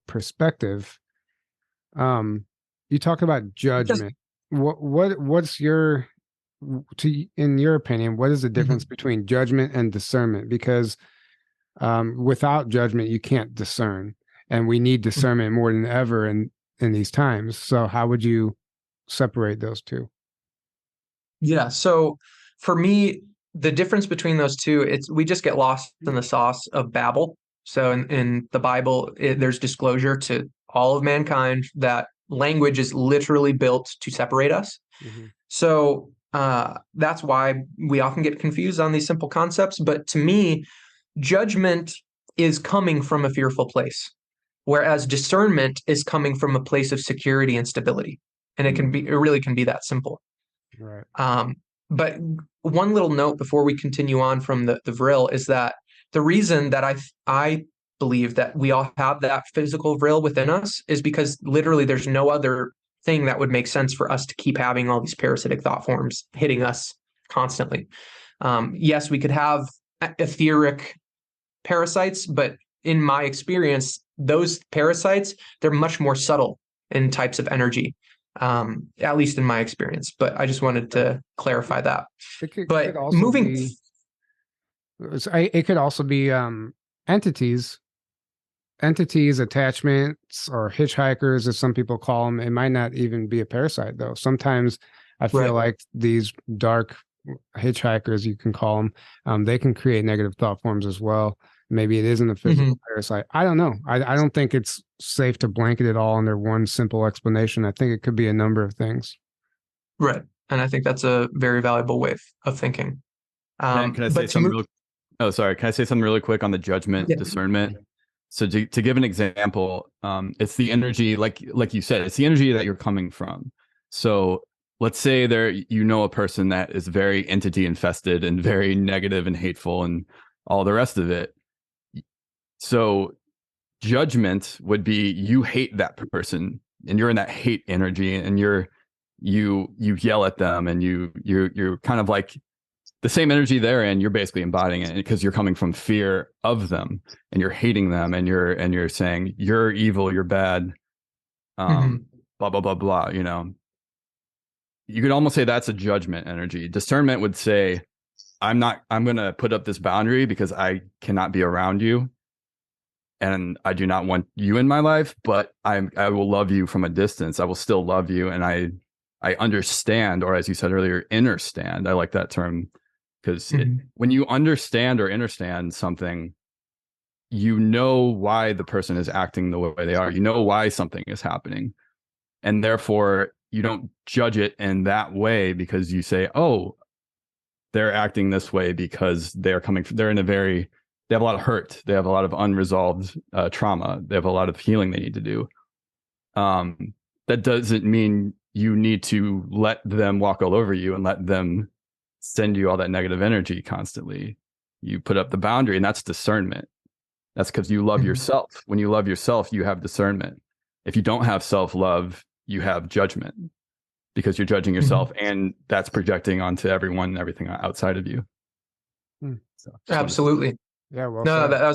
perspective. You talk about judgment. What's your, in your opinion, what is the difference between judgment and discernment? Because without judgment, you can't discern, and we need discernment more than ever in these times. So how would you separate those two?
Yeah. So for me, the difference between those two, we just get lost in the sauce of Babel. So in the Bible, there's disclosure to all of mankind that language is literally built to separate us. So that's why we often get confused on these simple concepts. But to me, judgment is coming from a fearful place, whereas discernment is coming from a place of security and stability. And it really can be that simple.
Right.
But one little note before we continue on from the vril is that the reason that I believe that we all have that physical vril within us is because literally there's no other thing that would make sense for us to keep having all these parasitic thought forms hitting us constantly. Yes, we could have etheric parasites, but in my experience, those parasites, they're much more subtle in types of energy, at least in my experience. But I just wanted to clarify that.
It could also be entities, attachments, or hitchhikers, as some people call them. It might not even be a parasite, though. Sometimes I feel like these dark hitchhikers, you can call them, they can create negative thought forms as well. Maybe it isn't a physical parasite. I don't know. I don't think it's safe to blanket it all under one simple explanation. I think it could be a number of things.
Right. And I think that's a very valuable way of thinking.
Can I say something Can I say something really quick on the judgment, discernment? So to give an example, it's the energy, like you said, it's the energy that you're coming from. So let's say a person that is very entity infested and very negative and hateful and all the rest of it. So judgment would be you hate that person and you're in that hate energy and you yell at them and you're kind of like the same energy they're in, you're basically embodying it because you're coming from fear of them and you're hating them and you're saying you're evil, you're bad, blah blah blah blah. You could almost say that's a judgment energy. Discernment would say, I'm going to put up this boundary because I cannot be around you and I do not want you in my life, but I will love you from a distance. I will still love you. And I understand, or as you said earlier, understand. I like that term because when you understand or understand something, you know why the person is acting the way they are. You know why something is happening. And therefore, you don't judge it in that way because you say, oh, they're acting this way because they have a lot of hurt. They have a lot of unresolved trauma. They have a lot of healing they need to do. That doesn't mean you need to let them walk all over you and let them send you all that negative energy constantly. You put up the boundary, and that's discernment. That's because you love yourself. When you love yourself, you have discernment. If you don't have self-love, you have judgment, because you're judging yourself, and that's projecting onto everyone and everything outside of you. So,
Absolutely.
Yeah. Well,
No,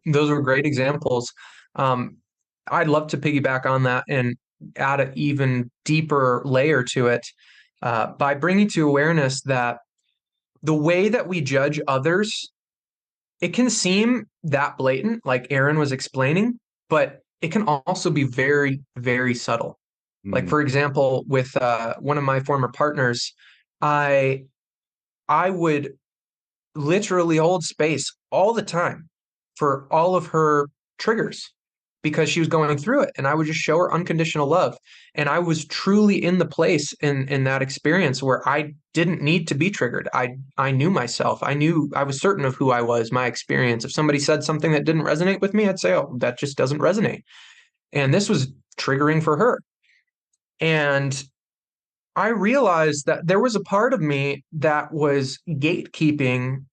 those were great examples. I'd love to piggyback on that and add an even deeper layer to it by bringing to awareness that the way that we judge others, it can seem that blatant, like Aaron was explaining, but it can also be very, very subtle. Like, for example, with one of my former partners, I would literally hold space all the time for all of her triggers because she was going through it, and I would just show her unconditional love. And I was truly in the place in that experience where I didn't need to be triggered. I knew myself. I was certain of who I was, my experience. If somebody said something that didn't resonate with me, I'd say, oh, that just doesn't resonate. And this was triggering for her. And I realized that there was a part of me that was gatekeeping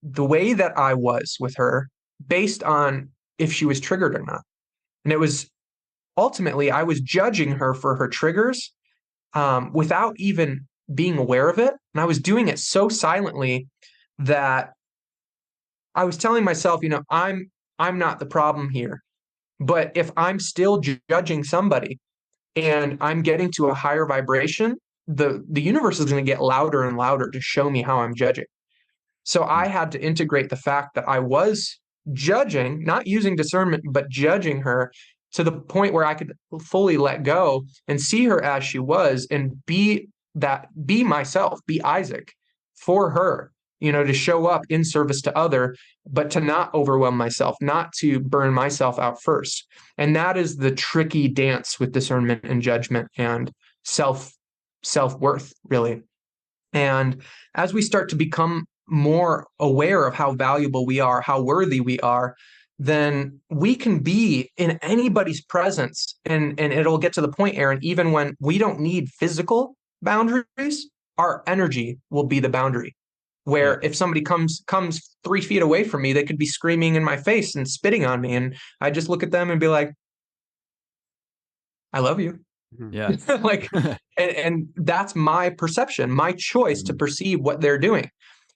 the way that I was with her based on if she was triggered or not. And it was ultimately, I was judging her for her triggers without even being aware of it. And I was doing it so silently that I was telling myself, I'm not the problem here. But if I'm still judging somebody and I'm getting to a higher vibration, the universe is going to get louder and louder to show me how I'm judging. So I had to integrate the fact that I was judging, not using discernment, but judging her to the point where I could fully let go and see her as she was and be myself, be Isaac for her, to show up in service to other, but to not overwhelm myself, not to burn myself out first. And that is the tricky dance with discernment and judgment and self-worth, really. And as we start to become more aware of how valuable we are, how worthy we are, then we can be in anybody's presence. And it'll get to the point, Aaron, even when we don't need physical boundaries, our energy will be the boundary. Where if somebody comes 3 feet away from me, they could be screaming in my face and spitting on me. And I just look at them and be like, I love you.
Yeah.
Like, and that's my perception, my choice to perceive what they're doing.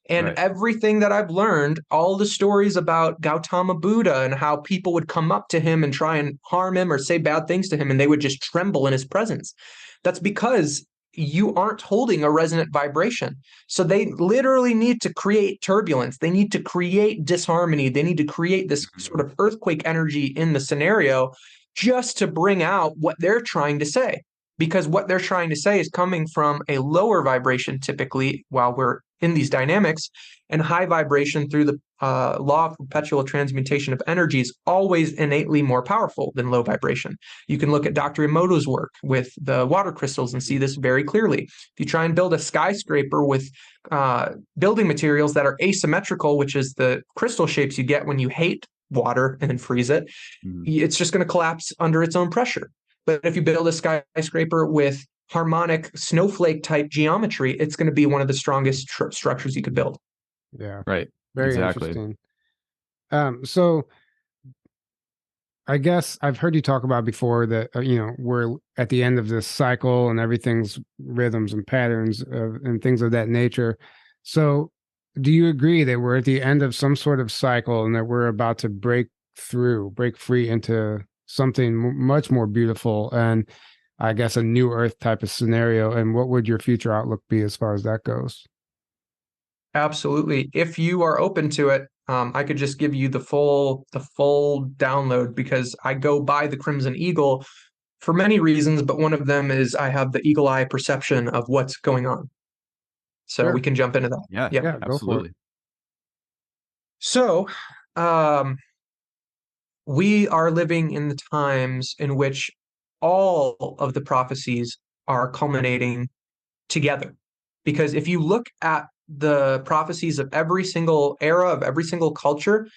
And everything that I've learned, all the stories about Gautama Buddha and how people would come up to him and try and harm him or say bad things to him, and they would just tremble in his presence. That's because you aren't holding a resonant vibration. So they literally need to create turbulence. They need to create disharmony. They need to create this sort of earthquake energy in the scenario just to bring out what they're trying to say. Because what they're trying to say is coming from a lower vibration, typically, while we're in these dynamics, and high vibration through the law of perpetual transmutation of energy is always innately more powerful than low vibration. You can look at Dr. Emoto's work with the water crystals and see this very clearly. If you try and build a skyscraper with building materials that are asymmetrical, which is the crystal shapes you get when you hate water and then freeze it, it's just going to collapse under its own pressure. But if you build a skyscraper with harmonic snowflake type geometry, it's going to be one of the strongest structures you could build.
Yeah.
Right.
Very interesting. So I guess I've heard you talk about before that, we're at the end of this cycle and everything's rhythms and patterns and things of that nature. So do you agree that we're at the end of some sort of cycle and that we're about to break free into something much more beautiful and I guess a new earth type of scenario? And what would your future outlook be as far as that goes?
Absolutely. If you are open to it, I could just give you the full download, because I go by the Crimson Eagle for many reasons, but one of them is I have the eagle eye perception of what's going on. So
Sure.
We can jump into that.
Yeah, absolutely.
So we are living in the times in which all of the prophecies are culminating together. Because if you look at the prophecies of every single era, of every single culture,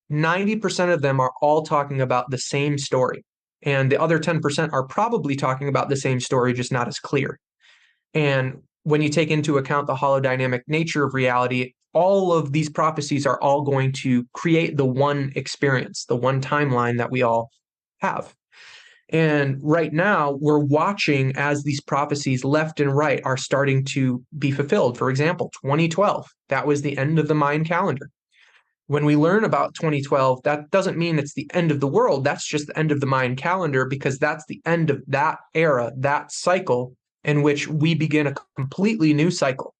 90% of them are all talking about the same story. And the other 10% are probably talking about the same story, just not as clear. And when you take into account the holodynamic nature of reality, all of these prophecies are all going to create the one experience, the one timeline that we all have. And right now, we're watching as these prophecies left and right are starting to be fulfilled. For example, 2012, that was the end of the Mayan calendar. When we learn about 2012, that doesn't mean it's the end of the world. That's just the end of the Mayan calendar, because that's the end of that era, that cycle in which we begin a completely new cycle.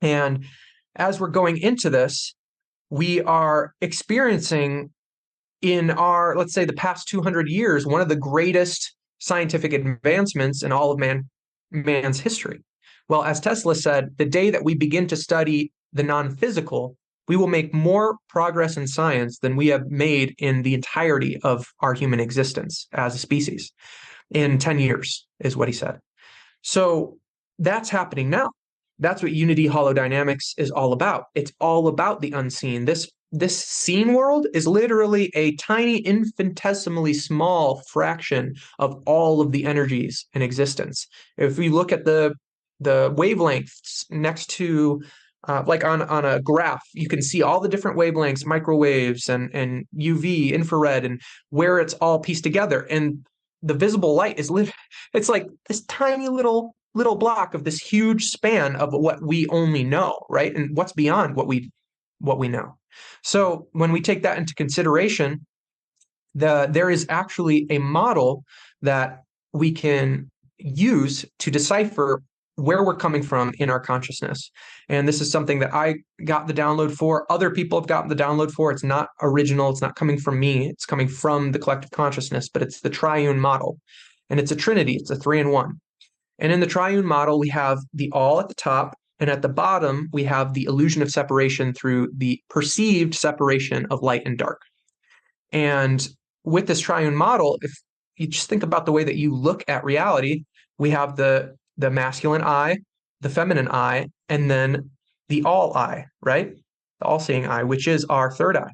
And as we're going into this, we are experiencing in our, let's say, the past 200 years, one of the greatest scientific advancements in all of man's history. Well, as Tesla said, the day that we begin to study the non-physical, we will make more progress in science than we have made in the entirety of our human existence as a species in 10 years, is what he said. So that's happening now. That's what unity holodynamics is all about. It's all about the unseen. This seen world is literally a tiny, infinitesimally small fraction of all of the energies in existence. If we look at the wavelengths next to, like on a graph, you can see all the different wavelengths, microwaves and UV, infrared, and where it's all pieced together. And the visible light is it's like this tiny little block of this huge span of what we only know, right? And what's beyond what we know. So when we take that into consideration, there is actually a model that we can use to decipher where we're coming from in our consciousness. And this is something that I got the download for. Other people have gotten the download for. It's not original. It's not coming from me. It's coming from the collective consciousness, but it's the triune model. And it's a trinity. It's a 3-in-1. And in the triune model, we have the all at the top, and at the bottom, we have the illusion of separation through the perceived separation of light and dark. And with this triune model, if you just think about the way that you look at reality, we have the masculine eye, the feminine eye, and then the all eye, right? The all-seeing eye, which is our third eye.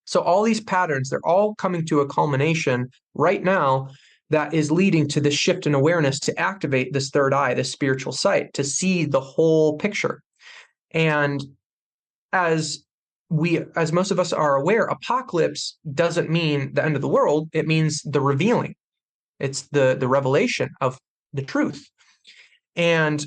So all these patterns, they're all coming to a culmination right now that is leading to this shift in awareness to activate this third eye, this spiritual sight, to see the whole picture. And as most of us are aware, apocalypse doesn't mean the end of the world. It means the revealing. It's the revelation of the truth. And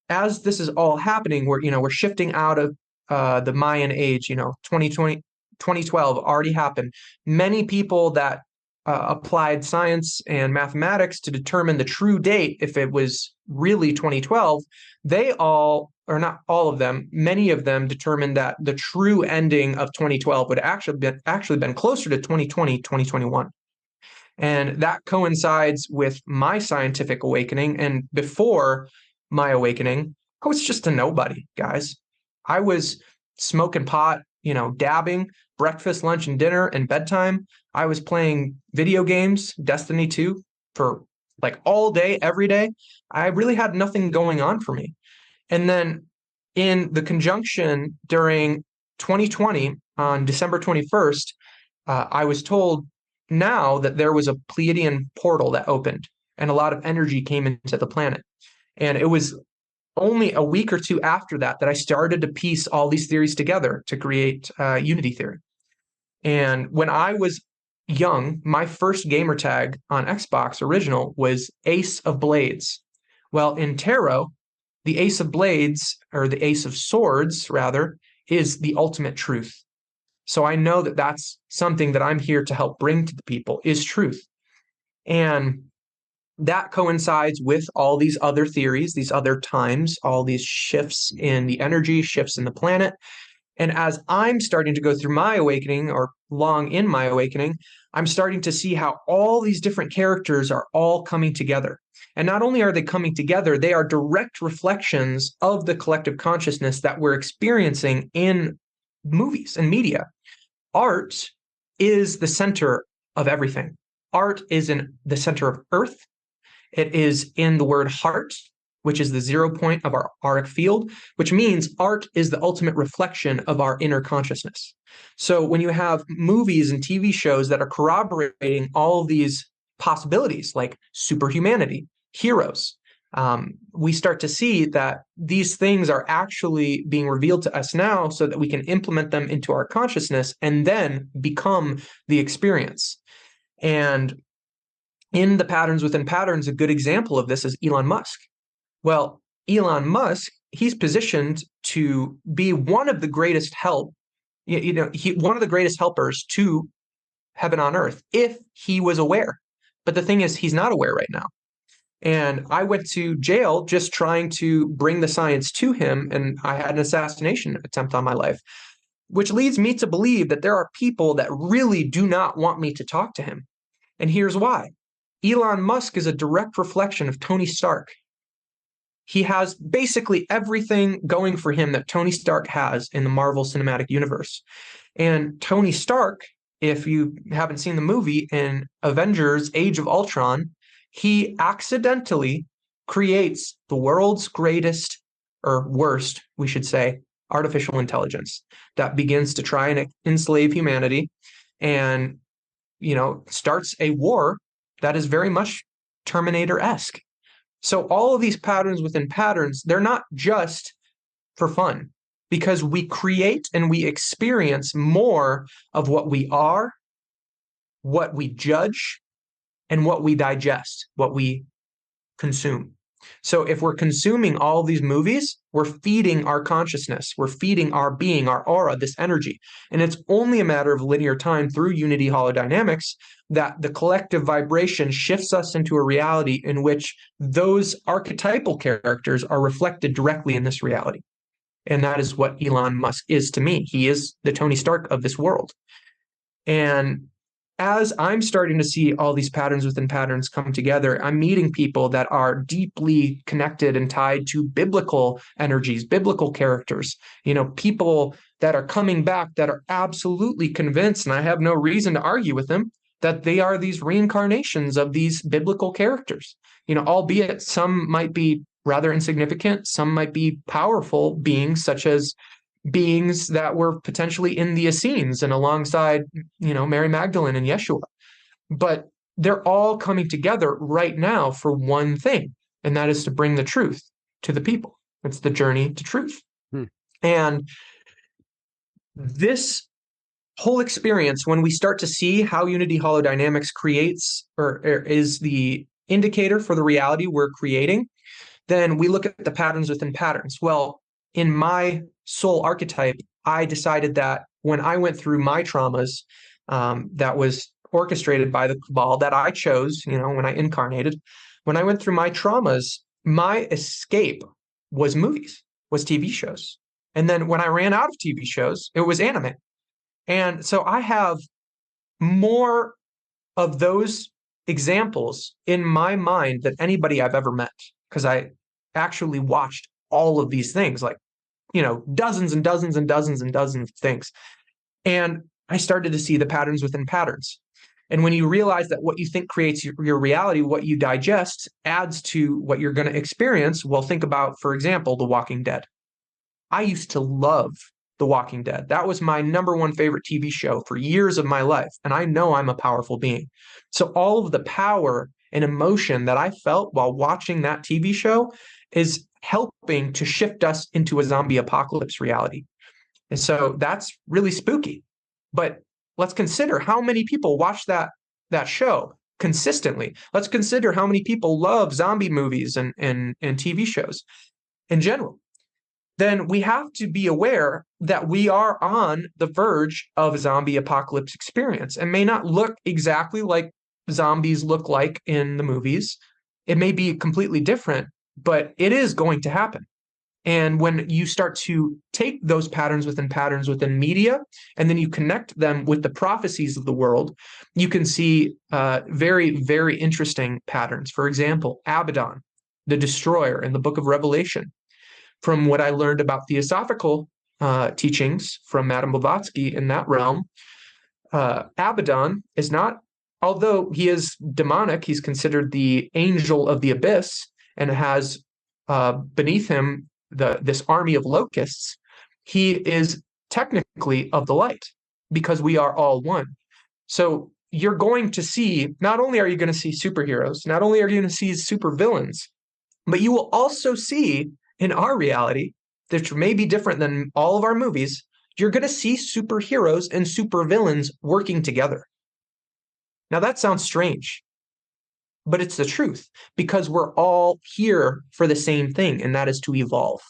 as this is all happening, we're shifting out of the Mayan age. 2012 already happened. Many people that applied science and mathematics to determine the true date, if it was really 2012, they all, or not all of them, many of them determined that the true ending of 2012 would actually been closer to 2020, 2021. And that coincides with my scientific awakening. And before my awakening, I was just a nobody, guys. I was smoking pot, dabbing, breakfast, lunch, and dinner, and bedtime. I was playing video games, Destiny 2, for like all day, every day. I really had nothing going on for me. And then in the conjunction during 2020, on December 21st, I was told now that there was a Pleiadian portal that opened and a lot of energy came into the planet. And it was only a week or two after that I started to piece all these theories together to create unity theory. And when I was young, my first gamer tag on Xbox original was Ace of Blades. Well, in tarot, the Ace of Blades, or the Ace of Swords, rather, is the ultimate truth. So I know that that's something that I'm here to help bring to the people, is truth. And that coincides with all these other theories, these other times, all these shifts in the energy, shifts in the planet. And as I'm starting to go through my awakening, or long in my awakening, I'm starting to see how all these different characters are all coming together. And not only are they coming together, they are direct reflections of the collective consciousness that we're experiencing in movies and media. Art is the center of everything. Art is in the center of earth. It is in the word heart. which is the 0 point of our auric field, which means art is the ultimate reflection of our inner consciousness. So when you have movies and TV shows that are corroborating all of these possibilities, like superhumanity, heroes, we start to see that these things are actually being revealed to us now so that we can implement them into our consciousness and then become the experience. And in the patterns within patterns, a good example of this is Elon Musk. Well, Elon Musk, he's positioned to be one of the greatest one of the greatest helpers to heaven on earth if he was aware. But the thing is, he's not aware right now. And I went to jail just trying to bring the science to him, and I had an assassination attempt on my life, which leads me to believe that there are people that really do not want me to talk to him. And here's why. Elon Musk is a direct reflection of Tony Stark. He has basically everything going for him that Tony Stark has in the Marvel Cinematic Universe. And Tony Stark, if you haven't seen the movie, in Avengers Age of Ultron, he accidentally creates the world's greatest, or worst, we should say, artificial intelligence that begins to try and enslave humanity and, starts a war that is very much Terminator-esque. So all of these patterns within patterns, they're not just for fun, because we create and we experience more of what we are, what we judge, and what we digest, what we consume. So if we're consuming all these movies, we're feeding our consciousness, we're feeding our being, our aura, this energy. And it's only a matter of linear time through unity holodynamics that the collective vibration shifts us into a reality in which those archetypal characters are reflected directly in this reality. And that is what Elon Musk is to me. He is the Tony Stark of this world. And as I'm starting to see all these patterns within patterns come together, I'm meeting people that are deeply connected and tied to biblical energies, biblical characters, people that are coming back that are absolutely convinced, and I have no reason to argue with them, that they are these reincarnations of these biblical characters, albeit some might be rather insignificant, some might be powerful beings, such as beings that were potentially in the Essenes and alongside, Mary Magdalene and Yeshua. But they're all coming together right now for one thing, and that is to bring the truth to the people. It's the journey to truth. And this whole experience, when we start to see how unity holodynamics creates or is the indicator for the reality we're creating, then we look at the patterns within patterns. Well, in my soul archetype, I decided that when I went through my traumas, that was orchestrated by the cabal that I chose, when I incarnated, when I went through my traumas, my escape was movies, was TV shows. And then when I ran out of TV shows, it was anime. And so I have more of those examples in my mind than anybody I've ever met, because I actually watched all of these things, like, dozens and dozens and dozens and dozens of things. And I started to see the patterns within patterns. And when you realize that what you think creates your reality, what you digest adds to what you're going to experience. Well, think about, for example, The Walking Dead. I used to love The Walking Dead. That was my number one favorite TV show for years of my life. And I know I'm a powerful being. So all of the power and emotion that I felt while watching that TV show is helping to shift us into a zombie apocalypse reality. And so that's really spooky. But let's consider how many people watch that show consistently. Let's consider how many people love zombie movies and TV shows in general. Then we have to be aware that we are on the verge of a zombie apocalypse experience, and may not look exactly like zombies look like in the movies. It may be completely different, but it is going to happen. And when you start to take those patterns within media, and then you connect them with the prophecies of the world, you can see very, very interesting patterns. For example, Abaddon, the destroyer in the book of Revelation. From what I learned about theosophical teachings from Madame Blavatsky in that realm, Abaddon is not, although he is demonic, he's considered the angel of the abyss and has beneath him, this army of locusts, he is technically of the light because we are all one. So you're going to see, not only are you going to see superheroes, not only are you going to see supervillains, but you will also see in our reality, which may be different than all of our movies, you're going to see superheroes and supervillains working together. Now that sounds strange, but it's the truth because we're all here for the same thing, and that is to evolve,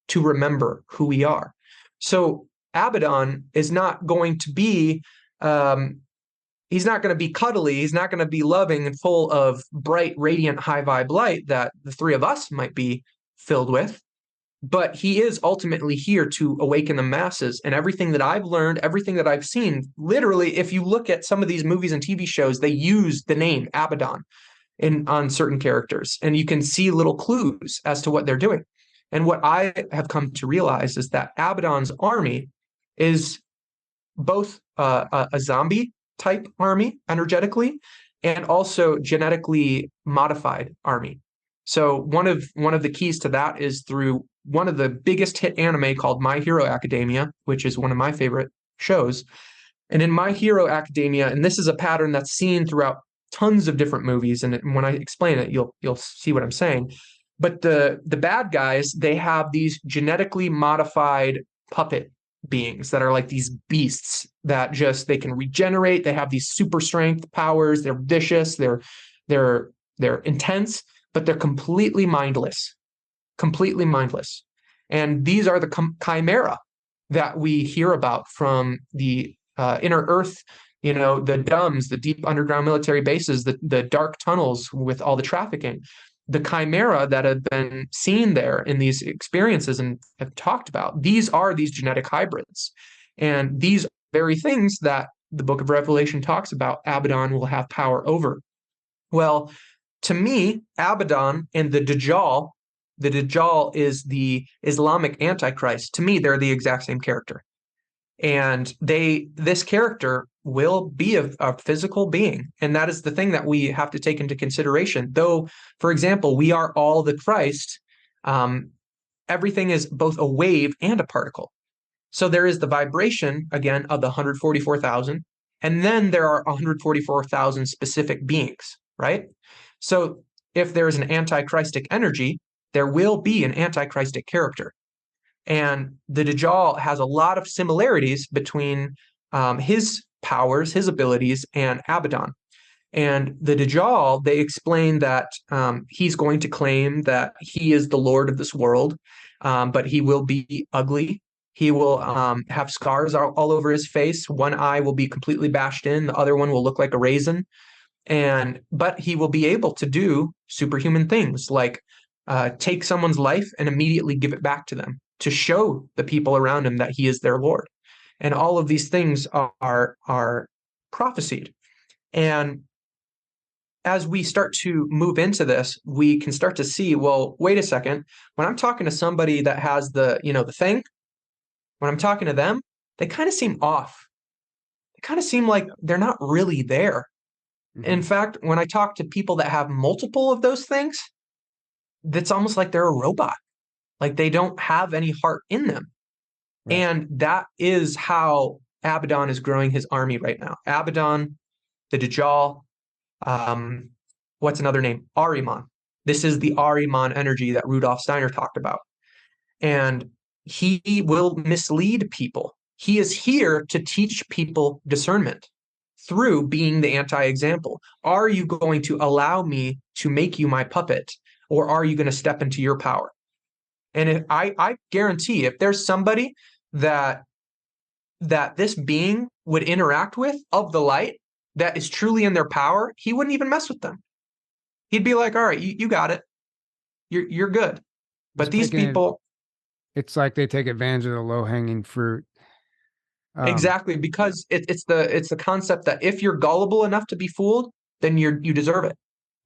to remember who we are. So Abaddon is not going to be, he's not going to be cuddly. He's not going to be loving and full of bright, radiant, high vibe light that the three of us might be filled with. But he is ultimately here to awaken the masses. And everything that I've learned, everything that I've seen, literally, if you look at some of these movies and TV shows, they use the name Abaddon on certain characters. And you can see little clues as to what they're doing. And what I have come to realize is that Abaddon's army is both a zombie type army energetically and also genetically modified army. So one of the keys to that is through one of the biggest hit anime called My Hero Academia, which is one of my favorite shows. And in My Hero Academia, and this is a pattern that's seen throughout tons of different movies, and when I explain it, you'll see what I'm saying. But the bad guys, they have these genetically modified puppet beings that are like these beasts that just they can regenerate. They have these super strength powers. They're vicious. They're intense, but they're completely mindless. Completely mindless. And these are the chimera that we hear about from the inner Earth, the DUMBs, the deep underground military bases, the dark tunnels with all the trafficking. The chimera that have been seen there in these experiences and have talked about, these are these genetic hybrids. And these very things that the book of Revelation talks about, Abaddon will have power over. Well, to me, Abaddon and the Dajjal is the Islamic Antichrist. To me, they're the exact same character. And this character will be a physical being. And that is the thing that we have to take into consideration. Though, for example, we are all the Christ, everything is both a wave and a particle. So there is the vibration, again, of the 144,000. And then there are 144,000 specific beings, right? So if there is an antichristic energy, there will be an antichristic character. And the Dajjal has a lot of similarities between his powers, his abilities, and Abaddon. And the Dajjal, they explain that he's going to claim that he is the Lord of this world, but he will be ugly. He will have scars all over his face. One eye will be completely bashed in. The other one will look like a raisin. But he will be able to do superhuman things like take someone's life and immediately give it back to them to show the people around him that he is their Lord. And all of these things are prophesied. And as we start to move into this, we can start to see, well, wait a second. When I'm talking to somebody that has the thing, when I'm talking to them, they kind of seem off. They kind of seem like they're not really there. Mm-hmm. In fact, when I talk to people that have multiple of those things, it's almost like they're a robot. Like they don't have any heart in them. Right. And that is how Abaddon is growing his army right now. Abaddon, the Dajjal, what's another name? Ahriman. This is the Ahriman energy that Rudolf Steiner talked about. And he will mislead people. He is here to teach people discernment through being the anti-example. Are you going to allow me to make you my puppet, or are you going to step into your power? And I guarantee if there's somebody that this being would interact with of the light that is truly in their power, he wouldn't even mess with them. He'd be like, all right, you got it. You're good. But these people...
It's like they take advantage of the low-hanging fruit.
Exactly, because it's the concept that if you're gullible enough to be fooled, then you deserve it.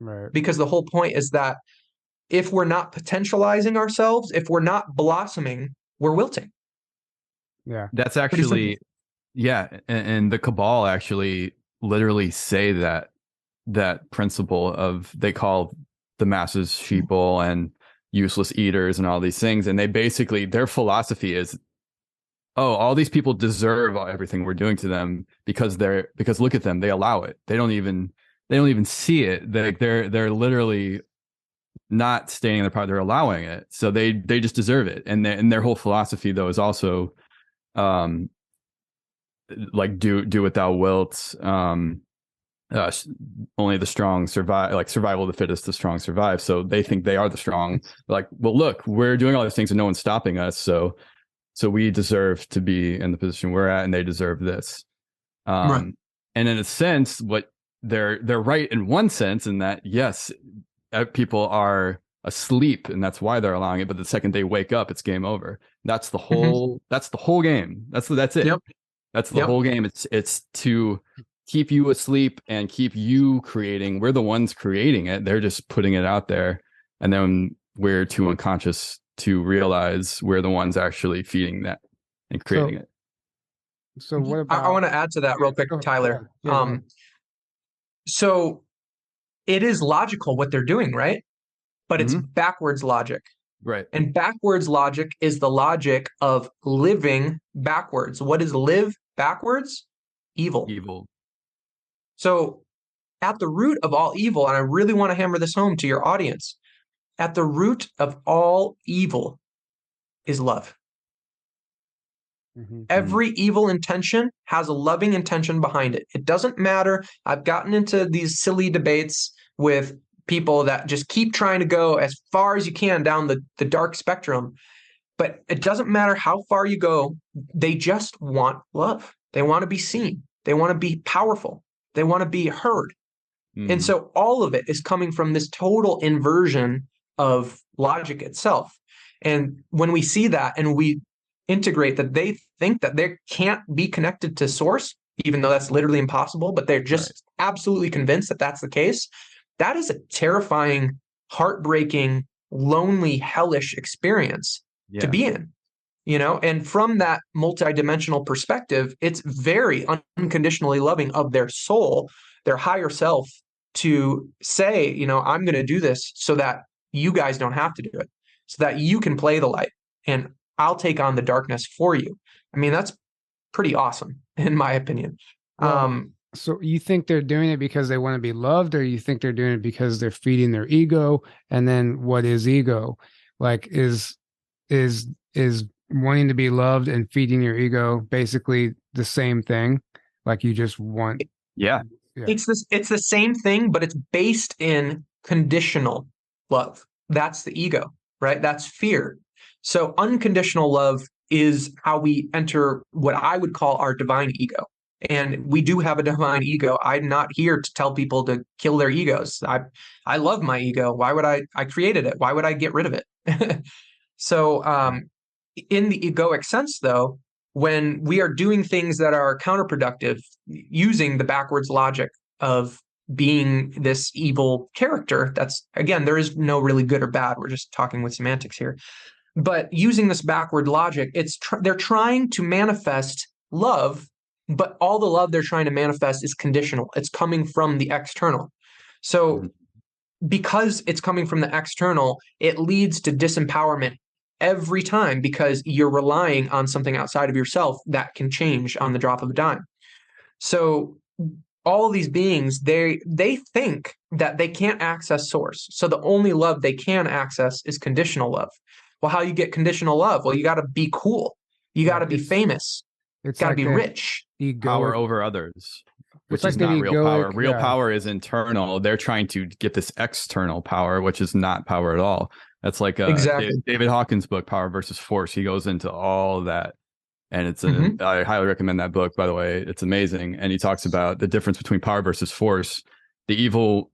Right. Because
the whole point is that if we're not potentializing ourselves, if we're not blossoming, we're wilting.
Yeah.
That's actually, yeah. And the Cabal actually literally say that principle of, they call the masses sheeple, and useless eaters and all these things. And they basically, their philosophy is, oh, all these people deserve everything we're doing to them because look at them, they allow it. They don't even see it. They're literally not staying in their power, they're allowing it. So they just deserve it. And their whole philosophy though is also like do what thou wilt. Only the strong survive, like survival of the fittest, the strong survive. So they think they are the strong. Like, well, look, we're doing all these things and no one's stopping us. So we deserve to be in the position we're at, and they deserve this.
Right.
And in a sense, what they're right in one sense, in that yes, people are asleep, and that's why they're allowing it. But the second they wake up, it's game over. That's the whole. That's the whole game. That's it.
Yep.
That's the whole game. It's to keep you asleep and keep you creating. We're the ones creating it. They're just putting it out there, and then we're too unconscious to realize we're the ones actually feeding that and creating it.
So what about?
I want to add to that real quick, Tyler. So it is logical what they're doing, right? But it's backwards logic.
Right.
And backwards logic is the logic of living backwards. What is live backwards? Evil. So at the root of all evil, and I really want to hammer this home to your audience, at the root of all evil is love. Every evil intention has a loving intention behind it. It doesn't matter. I've gotten into these silly debates with people that just keep trying to go as far as you can down the dark spectrum. But it doesn't matter how far you go. They just want love. They want to be seen. They want to be powerful. They want to be heard. And so all of it is coming from this total inversion of logic itself. And when we see that and we integrate that they think that they can't be connected to source, even though that's literally impossible, but they're just absolutely convinced that that's the case, that is a terrifying, heartbreaking, lonely, hellish experience to be in. You know, and from that multidimensional perspective, it's very unconditionally loving of their soul, their higher self, to say, you know, I'm going to do this so that you guys don't have to do it, so that you can play the light and I'll take on the darkness for you. I mean, that's pretty awesome, in my opinion.
So you think they're doing it because they want to be loved, or you think they're doing it because they're feeding their ego? And then what is ego? Like, is wanting to be loved and feeding your ego basically the same thing? Like, you just want
it's the same thing, but it's based in conditional love. That's the ego, right? That's fear. So unconditional love is how we enter what I would call our divine ego. And we do have a divine ego. I'm not here to tell people to kill their egos. I love my ego. Why would I created it? Why would I get rid of it? So in the egoic sense, though, when we are doing things that are counterproductive, using the backwards logic of being this evil character, that's, again, there is no really good or bad. We're just talking with semantics here. But using this backward logic, they're trying to manifest love, but all the love they're trying to manifest is conditional. It's coming from the external. So because it's coming from the external, it leads to disempowerment every time, because you're relying on something outside of yourself that can change on the drop of a dime. So all of these beings, they think that they can't access source. So the only love they can access is conditional love. Well, how you get conditional love? Well, you got to be cool. You got to be famous. It's got to be rich.
Power over others, which is not real power. Real power is internal. They're trying to get this external power, which is not power at all. That's like David Hawkins' book, Power versus Force. He goes into all of that. And it's I highly recommend that book, by the way. It's amazing. And he talks about the difference between power versus force. The evil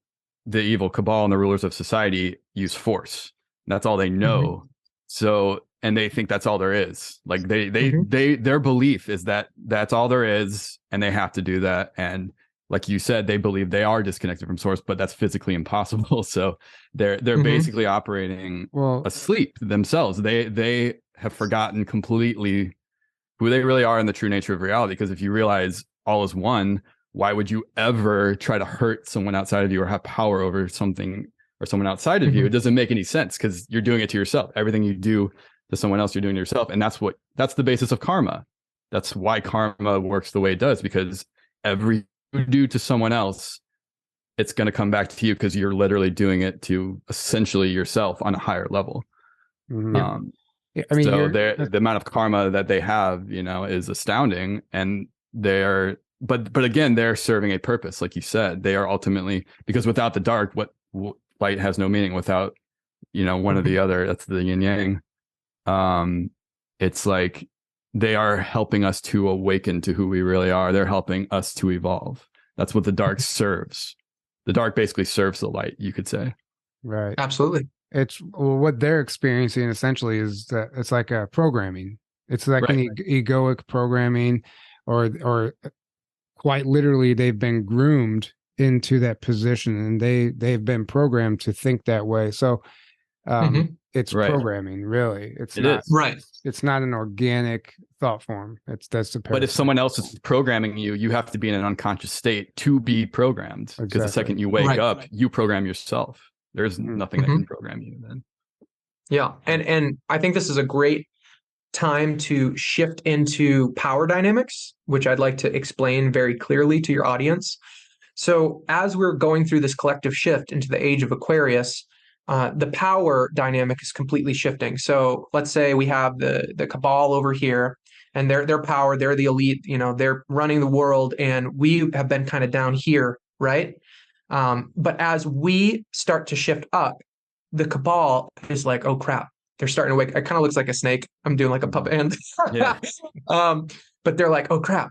cabal and the rulers of society use force. That's all they know. So, and they think that's all there is. Like their belief is that that's all there is, and they have to do that. And like you said, they believe they are disconnected from source, but that's physically impossible. So they're basically operating asleep themselves. They have forgotten completely who they really are in the true nature of reality. Because if you realize all is one, why would you ever try to hurt someone outside of you or have power over something or someone outside of you, it doesn't make any sense because you're doing it to yourself. Everything you do to someone else, you're doing to yourself. And that's the basis of karma. That's why karma works the way it does, because every you do to someone else, it's going to come back to you because you're literally doing it to essentially yourself on a higher level.
Yeah, I mean,
so the amount of karma that they have, is astounding. And but again, they're serving a purpose. Like you said, they are ultimately, because without the dark, what light has no meaning without, one or the other. That's the yin yang. It's like they are helping us to awaken to who we really are. They're helping us to evolve. That's what the dark serves. The dark basically serves the light, you could say.
Right.
Absolutely.
It's what they're experiencing essentially is that it's like a programming. It's like an egoic programming, or quite literally they've been groomed into that position, and they've been programmed to think that way. So it's programming, really. It's not an organic thought form. That's the
But if someone else is programming you, you have to be in an unconscious state to be programmed. Because the second you wake up, you program yourself. There's nothing that can program you then.
Yeah. And I think this is a great time to shift into power dynamics, which I'd like to explain very clearly to your audience. So as we're going through this collective shift into the age of Aquarius, the power dynamic is completely shifting. So let's say we have the cabal over here, and their power, they're the elite, they're running the world, and we have been kind of down here, right? But as we start to shift up, the cabal is like, oh crap, they're starting to wake. It kind of looks like a snake. I'm doing like a puppet hand. But they're like, oh crap,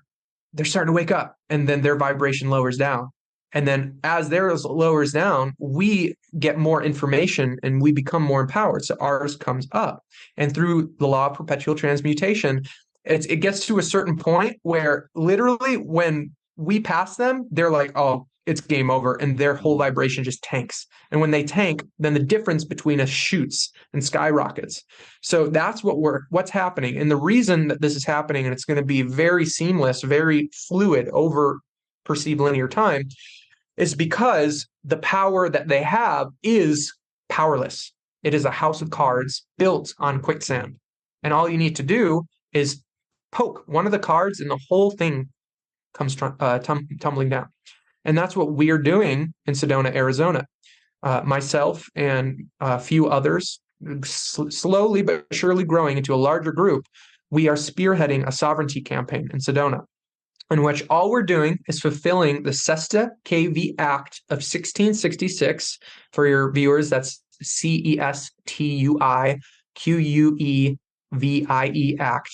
they're starting to wake up, and then their vibration lowers down. And then as theirs lowers down, we get more information and we become more empowered. So ours comes up. And through the law of perpetual transmutation, it gets to a certain point where literally when we pass them, they're like, oh, it's game over. And their whole vibration just tanks. And when they tank, then the difference between us shoots and skyrockets. So that's what's happening. And the reason that this is happening, and it's going to be very seamless, very fluid over perceived linear time, is because the power that they have is powerless. It is a house of cards built on quicksand. And all you need to do is poke one of the cards and the whole thing comes tumbling down. And that's what we're doing in Sedona, Arizona. Myself and a few others, slowly but surely growing into a larger group, we are spearheading a sovereignty campaign in Sedona, in which all we're doing is fulfilling the Cesta KV Act of 1666. For your viewers, that's CESTUIQUEVIE Act.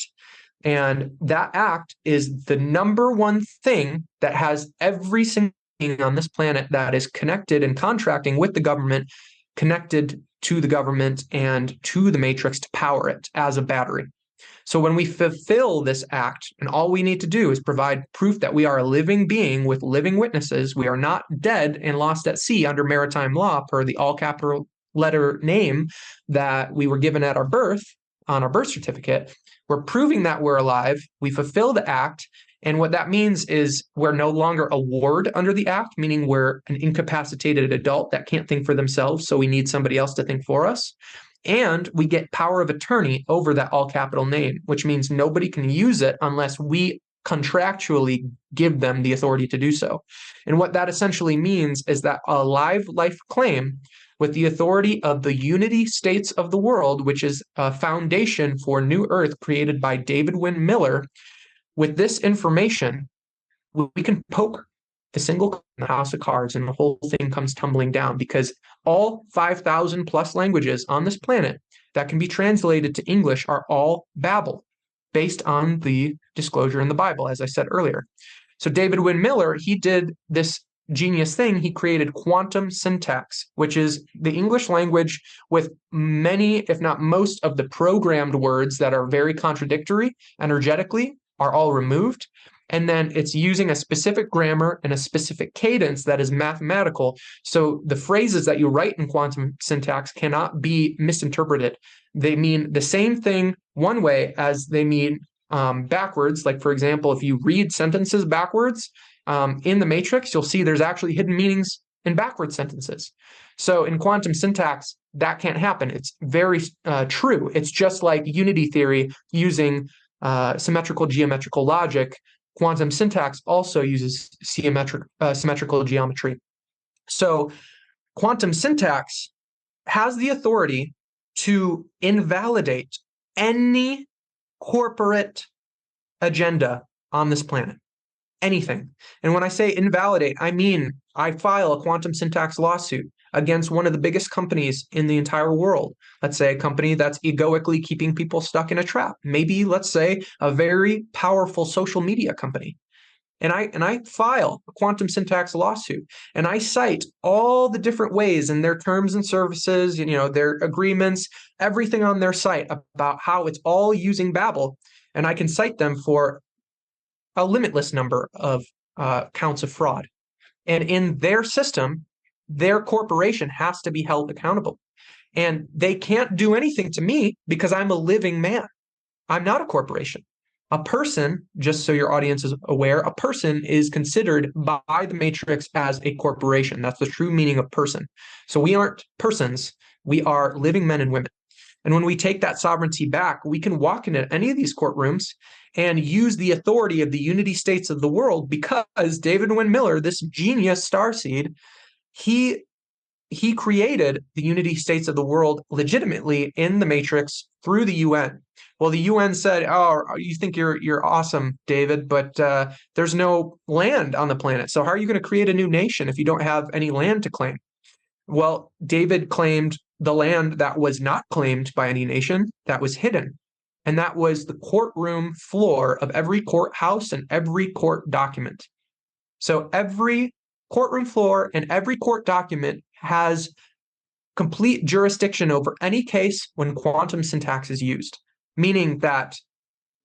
And that act is the number one thing that has every single thing on this planet that is connected and contracting with the government, connected to the government and to the matrix to power it as a battery. So when we fulfill this act, and all we need to do is provide proof that we are a living being with living witnesses, we are not dead and lost at sea under maritime law per the all capital letter name that we were given at our birth on our birth certificate. We're proving that we're alive. We fulfill the act. And what that means is we're no longer a ward under the act, meaning we're an incapacitated adult that can't think for themselves. So we need somebody else to think for us. And we get power of attorney over that all capital name, which means nobody can use it unless we contractually give them the authority to do so. And what that essentially means is that a live life claim with the authority of the unity states of the world, which is a foundation for New Earth created by David Wynn Miller. With this information, we can poke the single in the house of cards and the whole thing comes tumbling down, because all 5,000 plus languages on this planet that can be translated to English are all Babel, based on the disclosure in the Bible, as I said earlier. So David Wynn Miller, he did this genius thing. He created quantum syntax, which is the English language with many, if not most, of the programmed words that are very contradictory energetically are all removed. And then it's using a specific grammar and a specific cadence that is mathematical. So the phrases that you write in quantum syntax cannot be misinterpreted. They mean the same thing one way as they mean backwards. Like, for example, if you read sentences backwards, in the matrix, you'll see there's actually hidden meanings in backward sentences. So in quantum syntax, that can't happen. It's very true. It's just like unity theory using symmetrical geometrical logic. Quantum syntax also uses symmetrical geometry. So quantum syntax has the authority to invalidate any corporate agenda on this planet. Anything. And when I say invalidate, I mean I file a quantum syntax lawsuit against one of the biggest companies in the entire world. Let's say a company that's egoically keeping people stuck in a trap. Maybe, let's say, a very powerful social media company. And I file a quantum syntax lawsuit, and I cite all the different ways in their terms and services, their agreements, everything on their site about how it's all using Babel. And I can cite them for a limitless number of counts of fraud. And in their system, their corporation has to be held accountable. And they can't do anything to me because I'm a living man. I'm not a corporation. A person, just so your audience is aware, a person is considered by the matrix as a corporation. That's the true meaning of person. So we aren't persons. We are living men and women. And when we take that sovereignty back, we can walk into any of these courtrooms and use the authority of the unity states of the world, because David Wynn Miller, this genius starseed, he created the unity states of the world legitimately in the matrix through the UN. Well, the UN said, "Oh, you think you're awesome, David, but there's no land on the planet. So how are you going to create a new nation if you don't have any land to claim?" Well, David claimed the land that was not claimed by any nation, that was hidden. And that was the courtroom floor of every courthouse and every court document. So every courtroom floor and every court document has complete jurisdiction over any case when quantum syntax is used, meaning that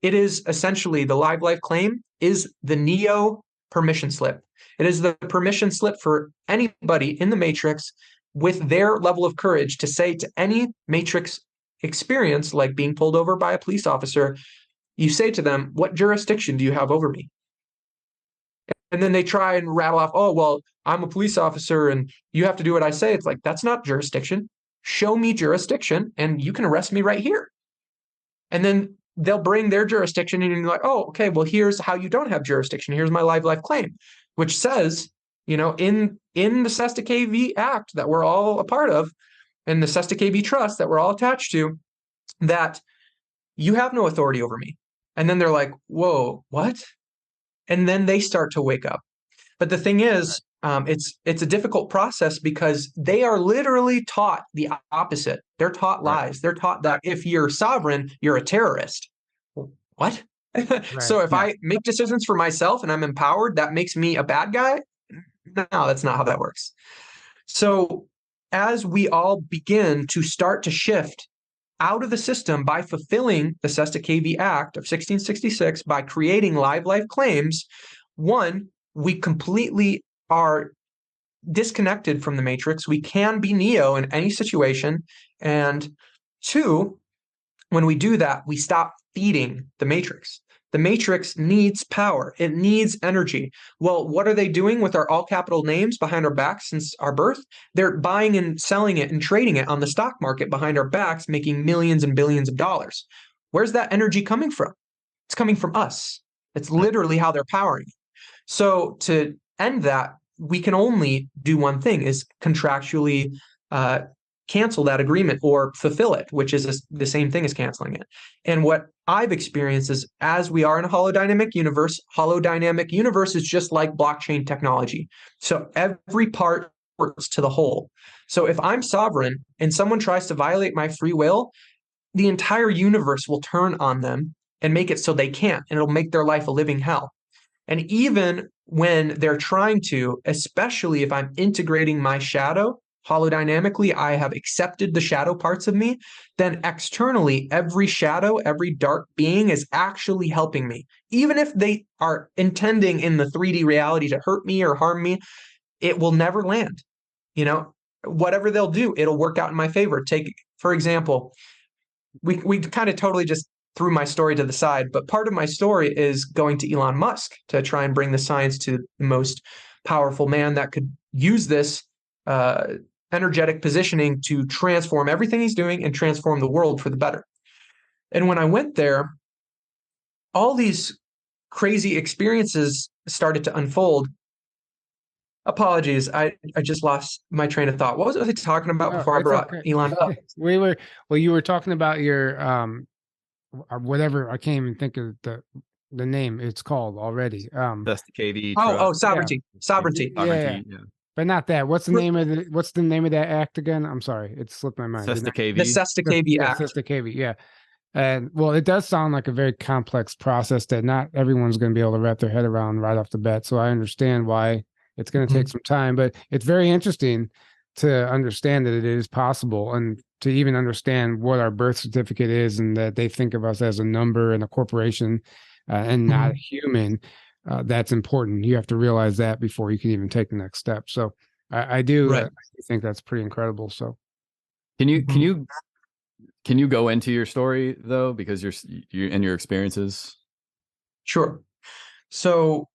it is essentially, the live life claim is the neo permission slip. It is the permission slip for anybody in the matrix with their level of courage to say to any matrix experience, like being pulled over by a police officer, you say to them, "What jurisdiction do you have over me?" And then they try and rattle off, "Oh, well, I'm a police officer and you have to do what I say." It's like, that's not jurisdiction. Show me jurisdiction and you can arrest me right here. And then they'll bring their jurisdiction and you're like, "Oh, okay, well, here's how you don't have jurisdiction. Here's my live life claim," which says, in the Cesta KV Act that we're all a part of, and the Cesta KV Trust that we're all attached to, that you have no authority over me. And then they're like, "Whoa, what?" And then they start to wake up. But the thing is, it's a difficult process because they are literally taught the opposite. They're taught lies. They're taught that if you're sovereign, you're a terrorist. What? So if I make decisions for myself and I'm empowered, that makes me a bad guy? No, that's not how that works. So as we all begin to start to shift out of the system by fulfilling the Cesta KV Act of 1666, by creating live life claims, one, we completely are disconnected from the matrix. We can be Neo in any situation. And two, when we do that, we stop feeding the matrix. The matrix needs power. It needs energy. Well, what are they doing with our all capital names behind our backs since our birth? They're buying and selling it and trading it on the stock market behind our backs, making millions and billions of dollars. Where's that energy coming from? It's coming from us. It's literally how they're powering it. So to end that, we can only do one thing, is contractually cancel that agreement or fulfill it, which is the same thing as canceling it. And what I've experienced is, as we are in a holodynamic universe is just like blockchain technology. So every part works to the whole. So if I'm sovereign and someone tries to violate my free will, the entire universe will turn on them and make it so they can't, and it'll make their life a living hell. And even when they're trying to, especially if I'm integrating my shadow, holodynamically, I have accepted the shadow parts of me, then externally, every shadow, every dark being is actually helping me. Even if they are intending in the 3D reality to hurt me or harm me, it will never land. Whatever they'll do, it'll work out in my favor. Take, for example, we kind of totally just threw my story to the side, but part of my story is going to Elon Musk to try and bring the science to the most powerful man that could use this energetic positioning to transform everything he's doing and transform the world for the better. And when I went there, all these crazy experiences started to unfold. Apologies, I just lost my train of thought. What was I talking about before I brought Elon up?
You were talking about your or whatever, I can't even think of the name it's called already.
That's the KV.
Sovereignty.
Yeah.
Sovereignty.
Yeah. But not that. What's the name of that act again? I'm sorry, it slipped my mind.
That's the KV.
The Cesta KV Act.
Cesta KV, yeah. And well, it does sound like a very complex process that not everyone's going to be able to wrap their head around right off the bat. So I understand why it's going to take some time, but it's very interesting to understand that it is possible, and to even understand what our birth certificate is, and that they think of us as a number and a corporation and not a human. That's important. You have to realize that before you can even take the next step. So I do I think that's pretty incredible. So
can you go into your story though, because you're in your experiences?
Sure. So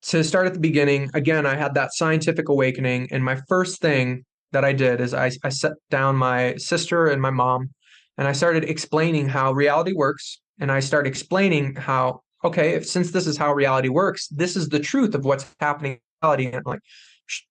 to start at the beginning, again, I had that scientific awakening, and my first thing that I did is I sat down my sister and my mom, and I started explaining how reality works. And I started explaining how, okay, since this is how reality works, this is the truth of what's happening in reality, and like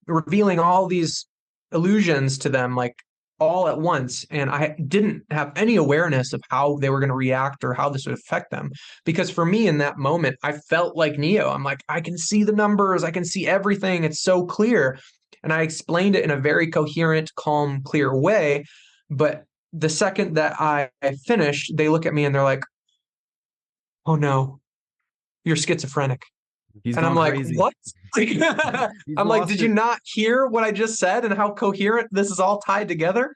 revealing all these illusions to them, like all at once. And I didn't have any awareness of how they were going to react or how this would affect them. Because for me in that moment, I felt like Neo. I'm like, I can see the numbers, I can see everything. It's so clear. And I explained it in a very coherent, calm, clear way. But the second that I finished, they look at me and they're like, oh no, you're schizophrenic. And I'm like, crazy. What? I'm like, did you not hear what I just said and how coherent this is all tied together?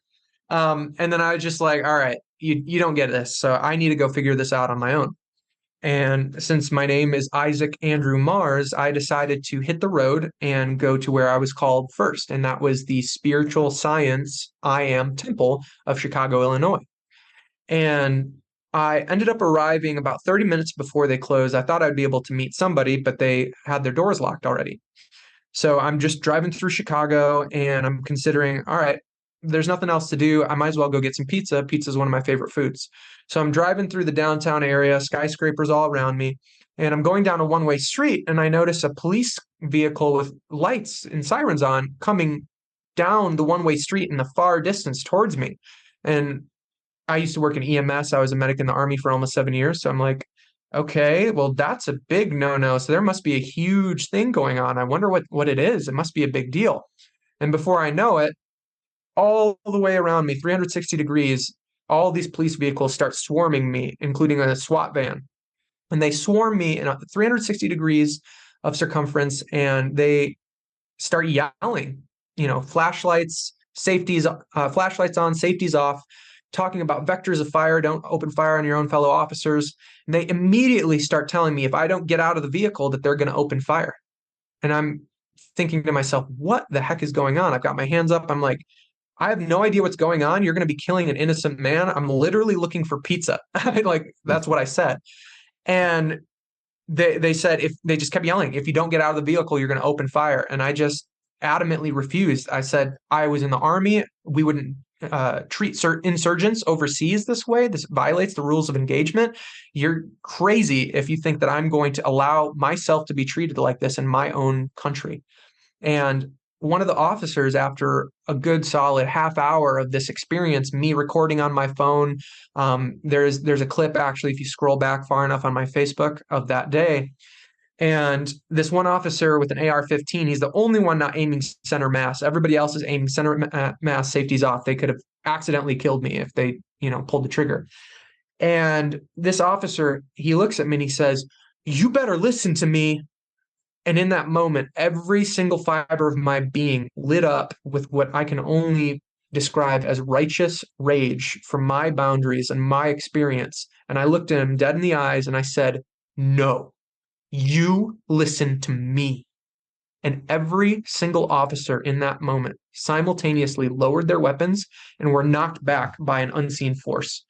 And then I was just like, all right, you don't get this. So I need to go figure this out on my own. And since my name is Isaac Andrew Mars, I decided to hit the road and go to where I was called first. And that was the Spiritual Science I Am Temple of Chicago, Illinois. And I ended up arriving about 30 minutes before they closed. I thought I'd be able to meet somebody, but they had their doors locked already. So I'm just driving through Chicago and I'm considering, all right, there's nothing else to do. I might as well go get some pizza. Pizza is one of my favorite foods. So I'm driving through the downtown area, skyscrapers all around me, and I'm going down a one-way street, and I notice a police vehicle with lights and sirens on coming down the one-way street in the far distance towards me. And I used to work in EMS. I was a medic in the Army for almost 7 years. So I'm like, okay, well, that's a big no-no. So there must be a huge thing going on. I wonder what it is. It must be a big deal. And before I know it, all the way around me, 360 degrees, all these police vehicles start swarming me, including a SWAT van. And they swarm me in 360 degrees of circumference, and they start yelling, flashlights, flashlights on, safeties off, talking about vectors of fire, don't open fire on your own fellow officers. And they immediately start telling me if I don't get out of the vehicle that they're going to open fire. And I'm thinking to myself, what the heck is going on? I've got my hands up. I'm like, I have no idea what's going on. You're going to be killing an innocent man. I'm literally looking for pizza. Like, that's what I said. And they said, if they just kept yelling, if you don't get out of the vehicle, you're going to open fire. And I just adamantly refused. I said, I was in the Army. We wouldn't treat insurgents overseas this way. This violates the rules of engagement. You're crazy if you think that I'm going to allow myself to be treated like this in my own country. And one of the officers, after a good solid half hour of this experience, me recording on my phone, there's a clip, actually, if you scroll back far enough on my Facebook, of that day. And this one officer with an AR-15, he's the only one not aiming center mass. Everybody else is aiming center mass, safeties off. They could have accidentally killed me if they, pulled the trigger. And this officer, he looks at me and he says, "You better listen to me." And in that moment, every single fiber of my being lit up with what I can only describe as righteous rage for my boundaries and my experience. And I looked at him dead in the eyes and I said, "No. You listen to me." And every single officer in that moment simultaneously lowered their weapons and were knocked back by an unseen force.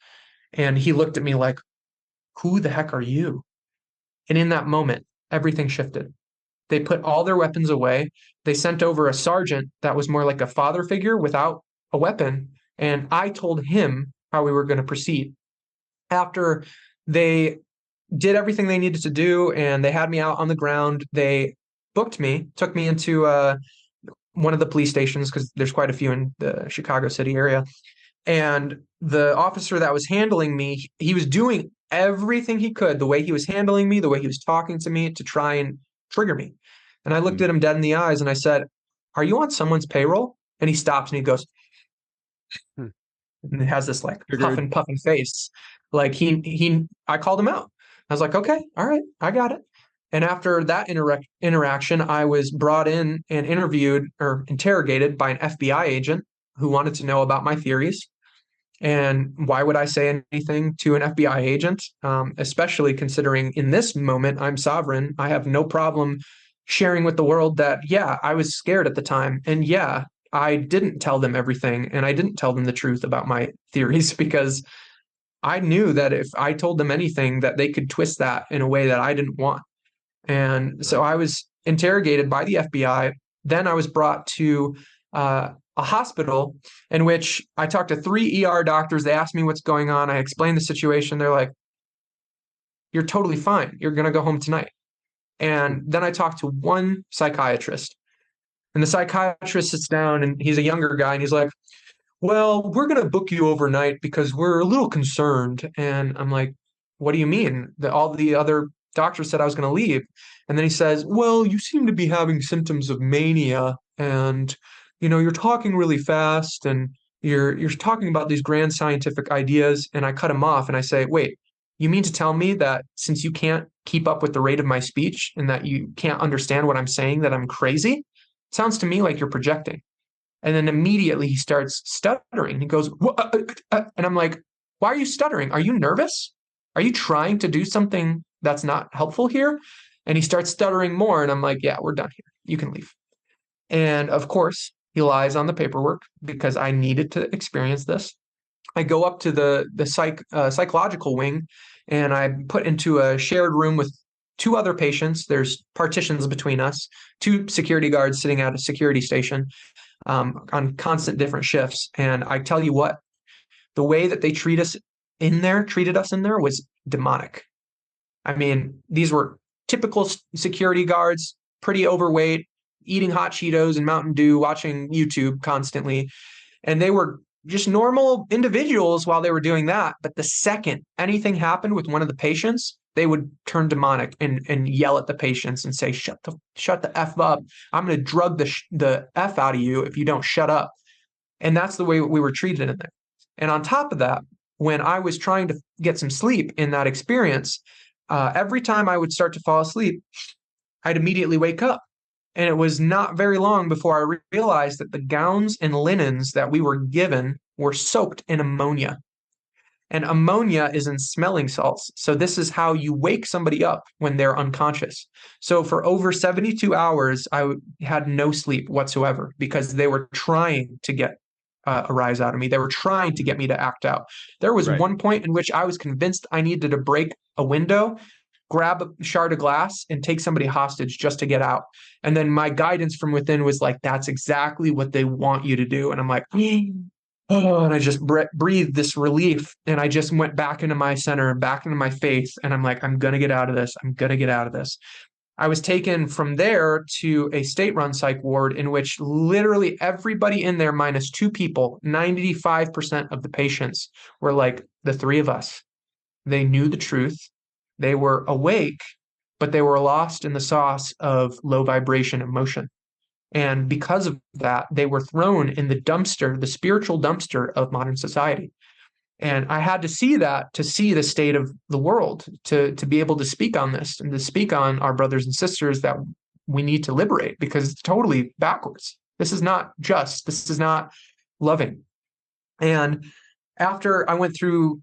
And he looked at me like, "Who the heck are you?" And in that moment, everything shifted. They put all their weapons away. They sent over a sergeant that was more like a father figure without a weapon. And I told him how we were going to proceed. After they did everything they needed to do and they had me out on the ground, they booked me, took me into one of the police stations, because there's quite a few in the Chicago City area. And the officer that was handling me, he was doing everything he could, the way he was handling me, the way he was talking to me, to try and trigger me. And I looked at him dead in the eyes and I said, "Are you on someone's payroll?" And he stops and he goes, and he has this like puffing face. Like I called him out. I was like, "Okay, all right, I got it." And after that interaction, I was brought in and interviewed or interrogated by an FBI agent who wanted to know about my theories. And why would I say anything to an FBI agent, especially considering in this moment I'm sovereign? I have no problem sharing with the world that, yeah, I was scared at the time. And yeah, I didn't tell them everything. And I didn't tell them the truth about my theories, because I knew that if I told them anything, that they could twist that in a way that I didn't want. And so I was interrogated by the FBI. Then I was brought to a hospital in which I talked to 3 ER doctors. They asked me what's going on. I explained the situation. They're like, "You're totally fine. You're going to go home tonight." And then I talked to one psychiatrist. And the psychiatrist sits down, and he's a younger guy, and he's like, "Well, we're going to book you overnight because we're a little concerned." And I'm like, "What do you mean?" All the other doctors said I was going to leave. And then he says, "Well, you seem to be having symptoms of mania, and you're talking really fast, and you're talking about these grand scientific ideas." And I cut him off and I say, "Wait, you mean to tell me that since you can't keep up with the rate of my speech and that you can't understand what I'm saying, that I'm crazy? Sounds to me like you're projecting." And then immediately he starts stuttering. He goes, and I'm like, "Why are you stuttering? Are you nervous? Are you trying to do something that's not helpful here?" And he starts stuttering more. And I'm like, "Yeah, we're done here. You can leave." And of course, he lies on the paperwork because I needed to experience this. I go up to the psychological wing, and I'm put into a shared room with 2 other patients. There's partitions between us, 2 security guards sitting at a security station on constant different shifts. And I tell you what, the way that they treated us in there was demonic. I mean, these were typical security guards, pretty overweight, eating hot Cheetos and Mountain Dew, watching YouTube constantly. And they were just normal individuals while they were doing that. But the second anything happened with one of the patients, they would turn demonic and yell at the patients and say, shut the F up. I'm going to drug the F out of you if you don't shut up." And that's the way we were treated in there. And on top of that, when I was trying to get some sleep in that experience, every time I would start to fall asleep, I'd immediately wake up. And it was not very long before I realized that the gowns and linens that we were given were soaked in ammonia. And ammonia is in smelling salts. So this is how you wake somebody up when they're unconscious. So for over 72 hours, I had no sleep whatsoever because they were trying to get a rise out of me. They were trying to get me to act out. There was one point in which I was convinced I needed to break a window, grab a shard of glass, and take somebody hostage just to get out. And then my guidance from within was like, "That's exactly what they want you to do." And I'm like, oh, and I just breathed this relief. And I just went back into my center, back into my faith. And I'm like, "I'm going to get out of this. I'm going to get out of this." I was taken from there to a state-run psych ward in which literally everybody in there minus 2 people, 95% of the patients were like the 3 of us. They knew the truth. They were awake, but they were lost in the sauce of low vibration emotion. And because of that, they were thrown in the dumpster, the spiritual dumpster of modern society. And I had to see that to see the state of the world, to be able to speak on this and to speak on our brothers and sisters that we need to liberate, because it's totally backwards. This is not just, this is not loving. And after I went through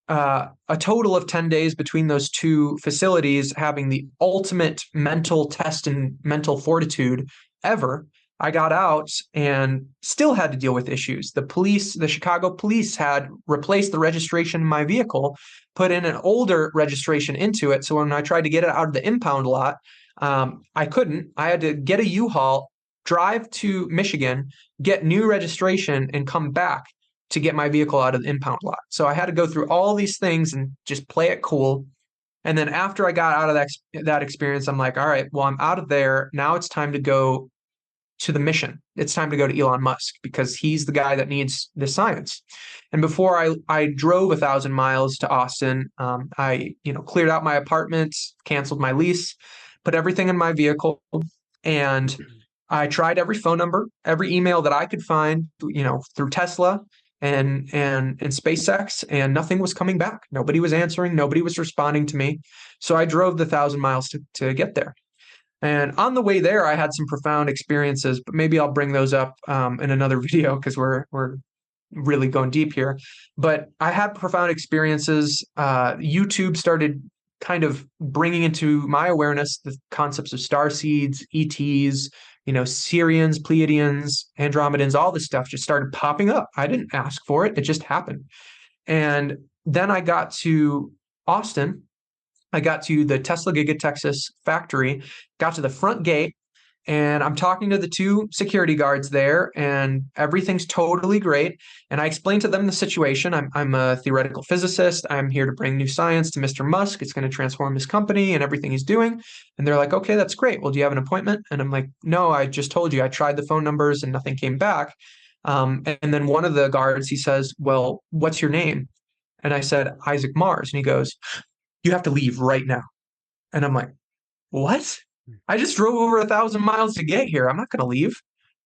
a total of 10 days between those 2 facilities, having the ultimate mental test and mental fortitude ever, I got out and still had to deal with issues. The Chicago police had replaced the registration in my vehicle, put in an older registration into it. So when I tried to get it out of the impound lot, I couldn't. I had to get a U-Haul, drive to Michigan, get new registration, and come back to get my vehicle out of the impound lot. So I had to go through all these things and just play it cool. And then after I got out of that experience, I'm like, all right, well, I'm out of there. Now it's time to go to the mission. It's time to go to Elon Musk because he's the guy that needs the science. And before I drove 1,000 miles to Austin, I cleared out my apartment, canceled my lease, put everything in my vehicle, and I tried every phone number, every email that I could find, through Tesla and SpaceX, and nothing was coming back. Nobody was answering. Nobody was responding to me. So I drove the 1,000 miles to get there. And on the way there, I had some profound experiences, but maybe I'll bring those up in another video because we're really going deep here. But I had profound experiences. YouTube started kind of bringing into my awareness the concepts of star seeds, ETs, Sirians, Pleiadians, Andromedans, all this stuff just started popping up. I didn't ask for it. It just happened. And then I got to Austin. I got to the Tesla Giga Texas factory, got to the front gate, and I'm talking to the two security guards there, and everything's totally great. And I explained to them the situation. I'm a theoretical physicist. I'm here to bring new science to Mr. Musk. It's going to transform his company and everything he's doing. And they're like, okay, that's great. Well, do you have an appointment? And I'm like, no, I just told you. I tried the phone numbers and nothing came back. And then one of the guards, he says, well, what's your name? And I said, Isaac Mars. And he goes, you have to leave right now. And I'm like, what? I just drove over 1,000 miles to get here. I'm not going to leave.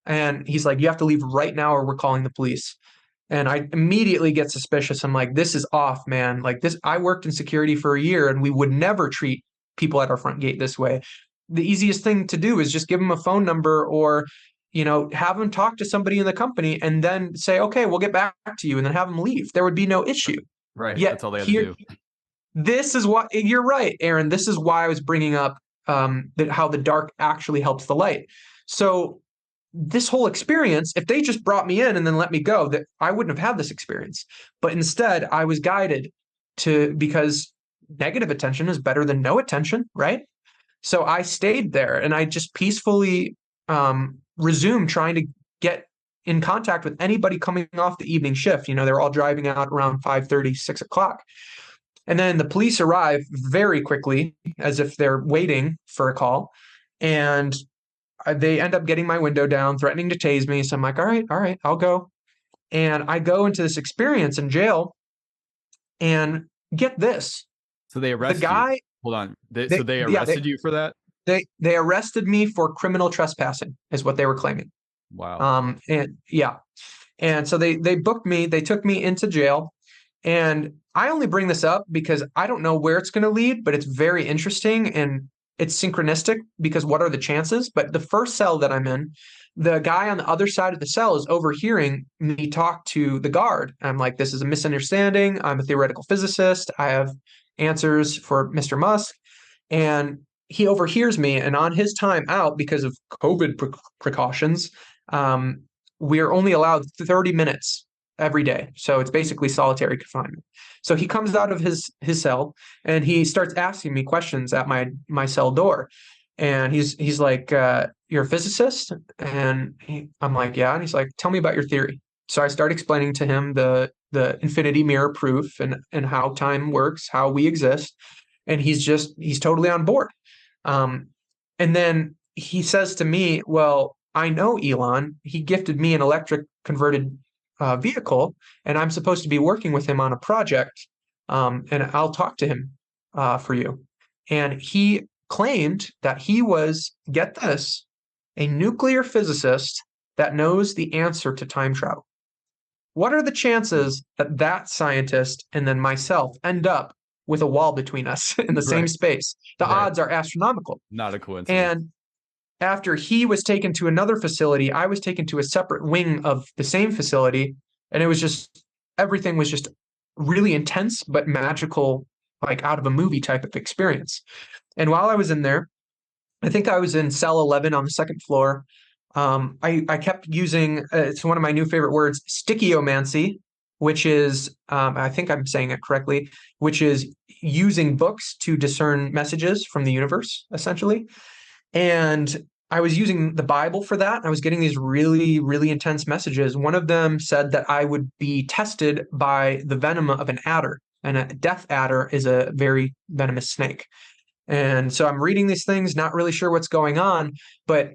And he's like, you have to leave right now or we're calling the police. And I immediately get suspicious. I'm like, this is off, man. Like this, I worked in security for a year and we would never treat people at our front gate this way. The easiest thing to do is just give them a phone number or, have them talk to somebody in the company and then say, okay, we'll get back to you and then have them leave. There would be no issue.
Right.
Yet
that's all they have to do.
This is what you're right, Aaron. This is why I was bringing up how the dark actually helps the light. So this whole experience, if they just brought me in and then let me go, that I wouldn't have had this experience. But instead, I was guided because negative attention is better than no attention, right? So I stayed there and I just peacefully resumed trying to get in contact with anybody coming off the evening shift. They're all driving out around 5:30, 6 o'clock. And then the police arrive very quickly, as if they're waiting for a call. And they end up getting my window down, threatening to tase me. So I'm like, all right, I'll go. And I go into this experience in jail. And get this.
So they arrested you. Hold on. So they arrested you for that?
They arrested me for criminal trespassing, is what they were claiming.
Wow.
And so they booked me. They took me into jail. And I only bring this up because I don't know where it's going to lead, but it's very interesting and it's synchronistic because what are the chances? But the first cell that I'm in, the guy on the other side of the cell is overhearing me talk to the guard. I'm like, this is a misunderstanding. I'm a theoretical physicist. I have answers for Mr. Musk. And he overhears me. And on his time out, because of COVID precautions, we're only allowed 30 minutes every day. So it's basically solitary confinement. So he comes out of his cell and he starts asking me questions at my cell door. And he's like, you're a physicist? And I'm like, yeah. And he's like, tell me about your theory. So I start explaining to him the infinity mirror proof and how time works, how we exist. And he's totally on board. And then he says to me, well, I know Elon. He gifted me an electric converted vehicle, and I'm supposed to be working with him on a project, and I'll talk to him for you. And he claimed that he was, get this, a nuclear physicist that knows the answer to time travel. What are the chances that scientist and then myself end up with a wall between us in the same space? The odds are astronomical.
Not a coincidence.
And after he was taken to another facility, I was taken to a separate wing of the same facility. And everything was just really intense, but magical, like out of a movie type of experience. And while I was in there, I think I was in cell 11 on the second floor. I kept using, it's one of my new favorite words, sticchiomancy, which is, I think I'm saying it correctly, which is using books to discern messages from the universe, essentially. And I was using the Bible for that. I was getting these really, really intense messages. One of them said that I would be tested by the venom of an adder, and a death adder is a very venomous snake. And so I'm reading these things, not really sure what's going on, but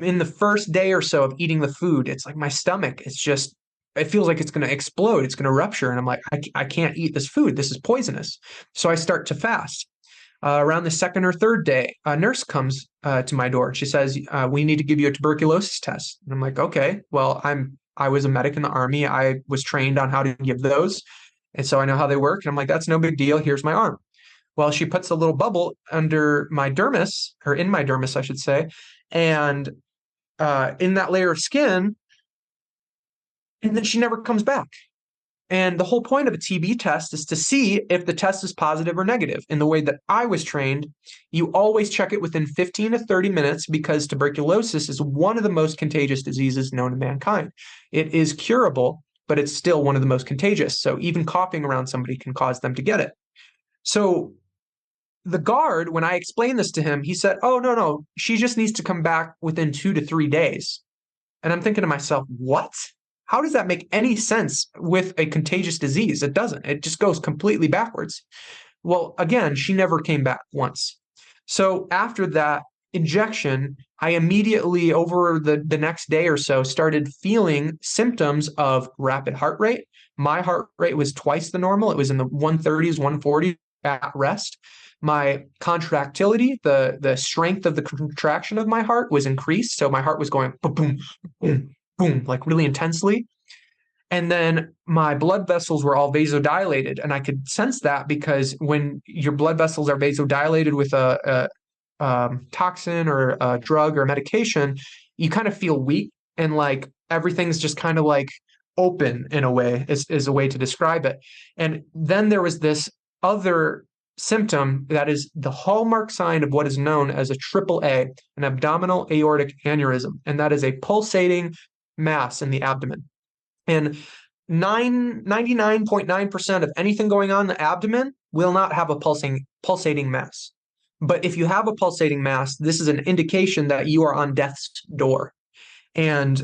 in the first day or so of eating the food, it's like my stomach, it feels like it's going to explode. It's going to rupture. And I'm like, I can't eat this food. This is poisonous. So I start to fast. Around the second or third day, a nurse comes to my door. She says, "We need to give you a tuberculosis test." And I'm like, "Okay, well, I was a medic in the Army. I was trained on how to give those, and so I know how they work." And I'm like, "That's no big deal. Here's my arm." Well, she puts a little bubble under my dermis, or in my dermis, I should say, and in that layer of skin, and then she never comes back. And the whole point of a TB test is to see if the test is positive or negative. In the way that I was trained, you always check it within 15 to 30 minutes because tuberculosis is one of the most contagious diseases known to mankind. It is curable, but it's still one of the most contagious. So even coughing around somebody can cause them to get it. So the guard, when I explained this to him, he said, "Oh, no, she just needs to come back within 2 to 3 days." And I'm thinking to myself, what? How does that make any sense with a contagious disease? It doesn't. It just goes completely backwards. Well, again, she never came back once. So after that injection, I immediately, over the next day or so, started feeling symptoms of rapid heart rate. My heart rate was twice the normal. It was in the 130s, 140s at rest. My contractility, the strength of the contraction of my heart was increased. So my heart was going boom, boom, boom, boom, like really intensely. And then my blood vessels were all vasodilated. And I could sense that because when your blood vessels are vasodilated with a toxin or a drug or a medication, you kind of feel weak and like everything's just kind of like open in a way, is a way to describe it. And then there was this other symptom that is the hallmark sign of what is known as a AAA, an abdominal aortic aneurysm. And that is a pulsating mass in the abdomen. And 99.9% of anything going on in the abdomen will not have a pulsating mass. But if you have a pulsating mass, this is an indication that you are on death's door. And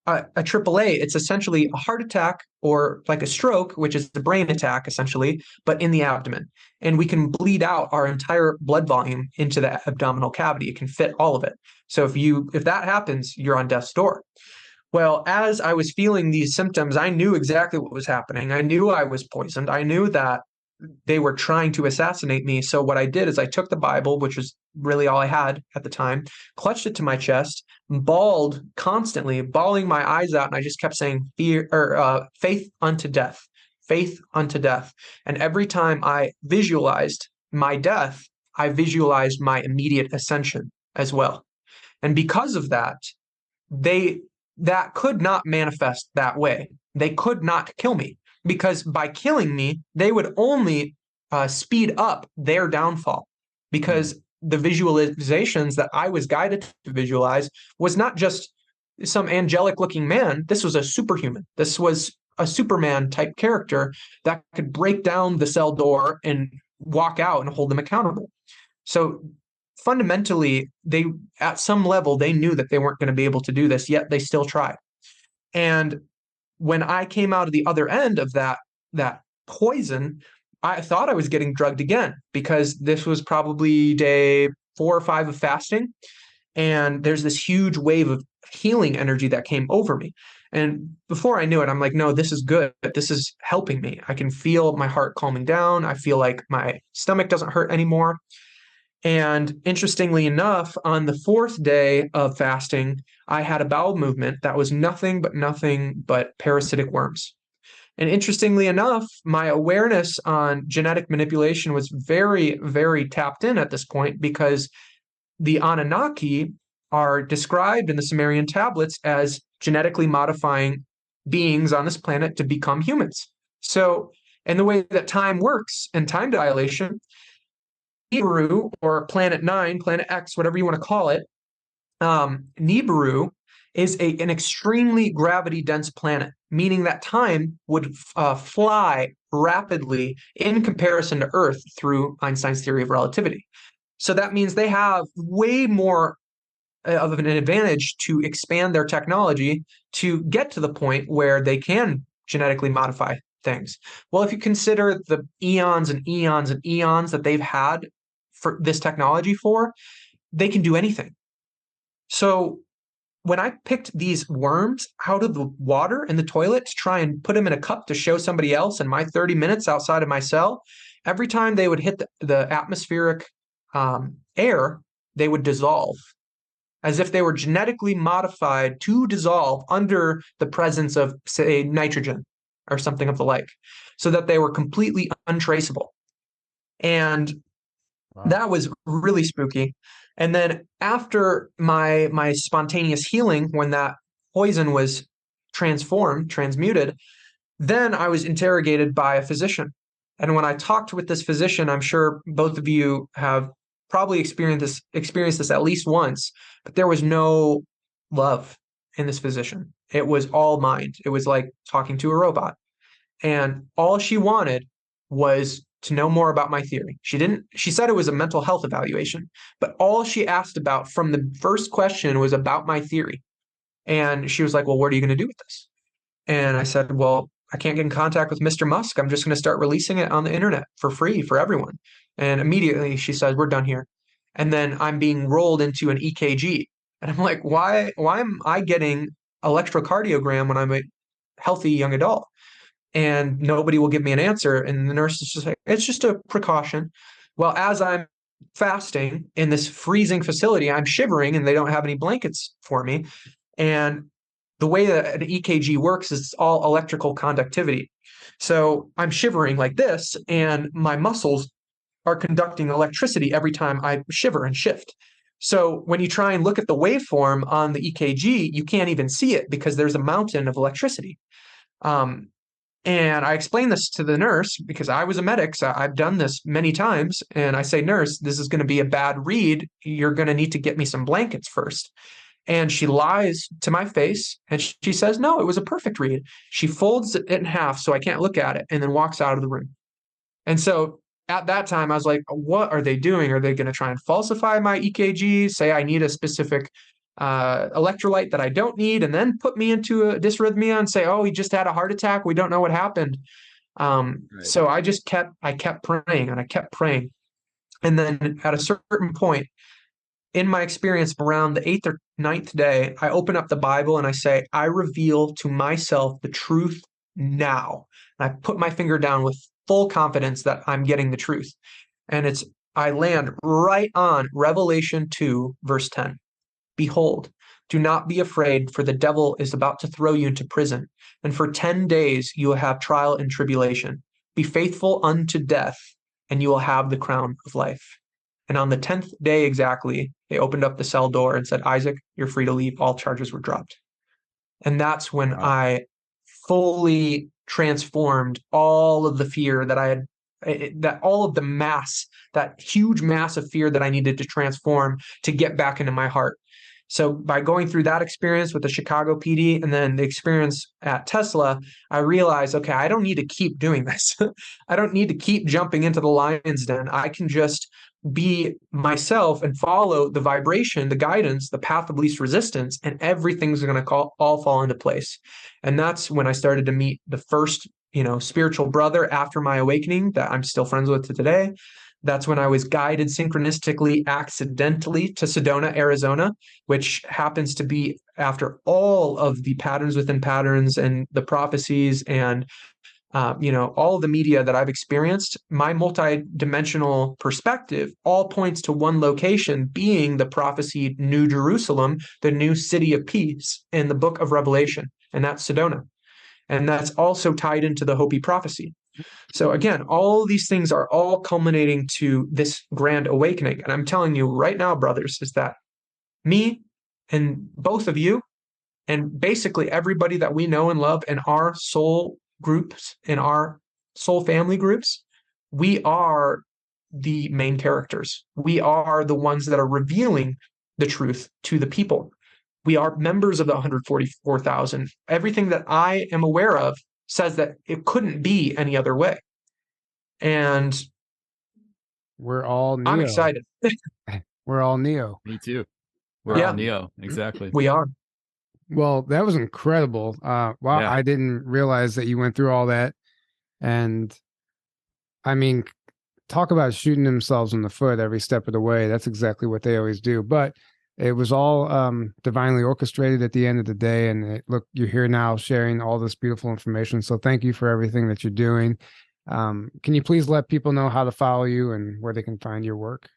a AAA, it's essentially a heart attack or like a stroke, which is the brain attack essentially, but in the abdomen. And we can bleed out our entire blood volume into the abdominal cavity. It can fit all of it. So if that happens, you're on death's door. Well, as I was feeling these symptoms, I knew exactly what was happening. I knew I was poisoned. I knew that they were trying to assassinate me. So what I did is I took the Bible, which was really all I had at the time, clutched it to my chest, bawled constantly, bawling my eyes out, and I just kept saying faith unto death, faith unto death. And every time I visualized my death, I visualized my immediate ascension as well. And because of that, that could not manifest that way. They could not kill me because by killing me, they would only speed up their downfall because the visualizations that I was guided to visualize was not just some angelic looking man. This was a superhuman. This was a Superman type character that could break down the cell door and walk out and hold them accountable. So fundamentally, at some level, they knew that they weren't going to be able to do this, yet they still tried. And when I came out of the other end of that poison, I thought I was getting drugged again because this was probably day 4 or 5 of fasting. And there's this huge wave of healing energy that came over me. And before I knew it, I'm like, no, this is good. This is helping me. I can feel my heart calming down. I feel like my stomach doesn't hurt anymore. And interestingly enough, on the 4th day of fasting, I had a bowel movement that was nothing but parasitic worms. And interestingly enough, my awareness on genetic manipulation was very, very tapped in at this point because the Anunnaki are described in the Sumerian tablets as genetically modifying beings on this planet to become humans. So, and the way that time works and time dilation, Nibiru, or Planet 9, Planet X, whatever you want to call it, Nibiru is an extremely gravity-dense planet, meaning that time would fly rapidly in comparison to Earth through Einstein's theory of relativity. So that means they have way more of an advantage to expand their technology to get to the point where they can genetically modify things. Well, if you consider the eons and eons and eons that they've had for this technology for, they can do anything. So when I picked these worms out of the water in the toilet to try and put them in a cup to show somebody else in my 30 minutes outside of my cell, every time they would hit the atmospheric air, they would dissolve, as if they were genetically modified to dissolve under the presence of, say, nitrogen or something of the like, so that they were completely untraceable. And that was really spooky. And then after my spontaneous healing, when that poison was transmuted, then I was interrogated by a physician. And when I talked with this physician, I'm sure both of you have probably experienced this at least once, but there was no love in this physician. It was all mind. It was like talking to a robot. And all she wanted was to know more about my theory. She said it was a mental health evaluation, but all she asked about from the first question was about my theory. And she was like, well, what are you going to do with this? And I said, well, I can't get in contact with Mr. Musk. I'm just going to start releasing it on the internet for free for everyone. And immediately she says, we're done here. And then I'm being rolled into an EKG. And I'm like, why am I getting electrocardiogram when I'm a healthy young adult? And nobody will give me an answer. And the nurse is just like, it's just a precaution. Well, as I'm fasting in this freezing facility, I'm shivering and they don't have any blankets for me. And the way that an EKG works is it's all electrical conductivity. So I'm shivering like this, and my muscles are conducting electricity every time I shiver and shift. So when you try and look at the waveform on the EKG, you can't even see it because there's a mountain of electricity. And I explained this to the nurse because I was a medic, so I've done this many times. And I say, nurse, this is going to be a bad read. You're going to need to get me some blankets first. And she lies to my face and she says, no, it was a perfect read. She folds it in half so I can't look at it and then walks out of the room. And so at that time, I was like, what are they doing? Are they going to try and falsify my EKG, say I need a specific electrolyte that I don't need, and then put me into a dysrhythmia and say, oh, he just had a heart attack. We don't know what happened. Right. So I kept praying and I kept praying. And then at a certain point, in my experience, around the 8th or 9th day, I open up the Bible and I say, I reveal to myself the truth now. And I put my finger down with full confidence that I'm getting the truth. And I land right on Revelation 2, verse 10. Behold, do not be afraid, for the devil is about to throw you into prison. And for 10 days you will have trial and tribulation. Be faithful unto death, and you will have the crown of life. And on the 10th day exactly, they opened up the cell door and said, Isaac, you're free to leave. All charges were dropped. And that's when I fully transformed all of the fear that I had, that all of the mass, that huge mass of fear that I needed to transform to get back into my heart. So by going through that experience with the Chicago PD and then the experience at Tesla, I realized, okay, I don't need to keep doing this. I don't need to keep jumping into the lion's den. I can just be myself and follow the vibration, the guidance, the path of least resistance, and everything's going to all fall into place. And that's when I started to meet the first, spiritual brother after my awakening that I'm still friends with to today. That's when I was guided synchronistically, accidentally to Sedona, Arizona, which happens to be after all of the patterns within patterns and the prophecies and all of the media that I've experienced. My multi-dimensional perspective all points to one location, being the prophesied New Jerusalem, the new city of peace in the book of Revelation, and that's Sedona. And that's also tied into the Hopi prophecy. So again, all these things are all culminating to this grand awakening. And I'm telling you right now, brothers, is that me and both of you and basically everybody that we know and love in our soul groups, in our soul family groups, we are the main characters. We are the ones that are revealing the truth to the people. We are members of the 144,000. Everything that I am aware of says that it couldn't be any other way. And
We're all Neo.
I'm excited.
We're all Neo.
Me too. We're
Yeah.
all Neo. Exactly.
We are.
Well, that was incredible. Wow,
Yeah.
I didn't realize that you went through all that. And I mean, talk about shooting themselves in the foot every step of the way. That's exactly what they always do. But it was all divinely orchestrated at the end of the day. And look, you're here now sharing all this beautiful information. So thank you for everything that you're doing. Can you please let people know how to follow you and where they can find your work?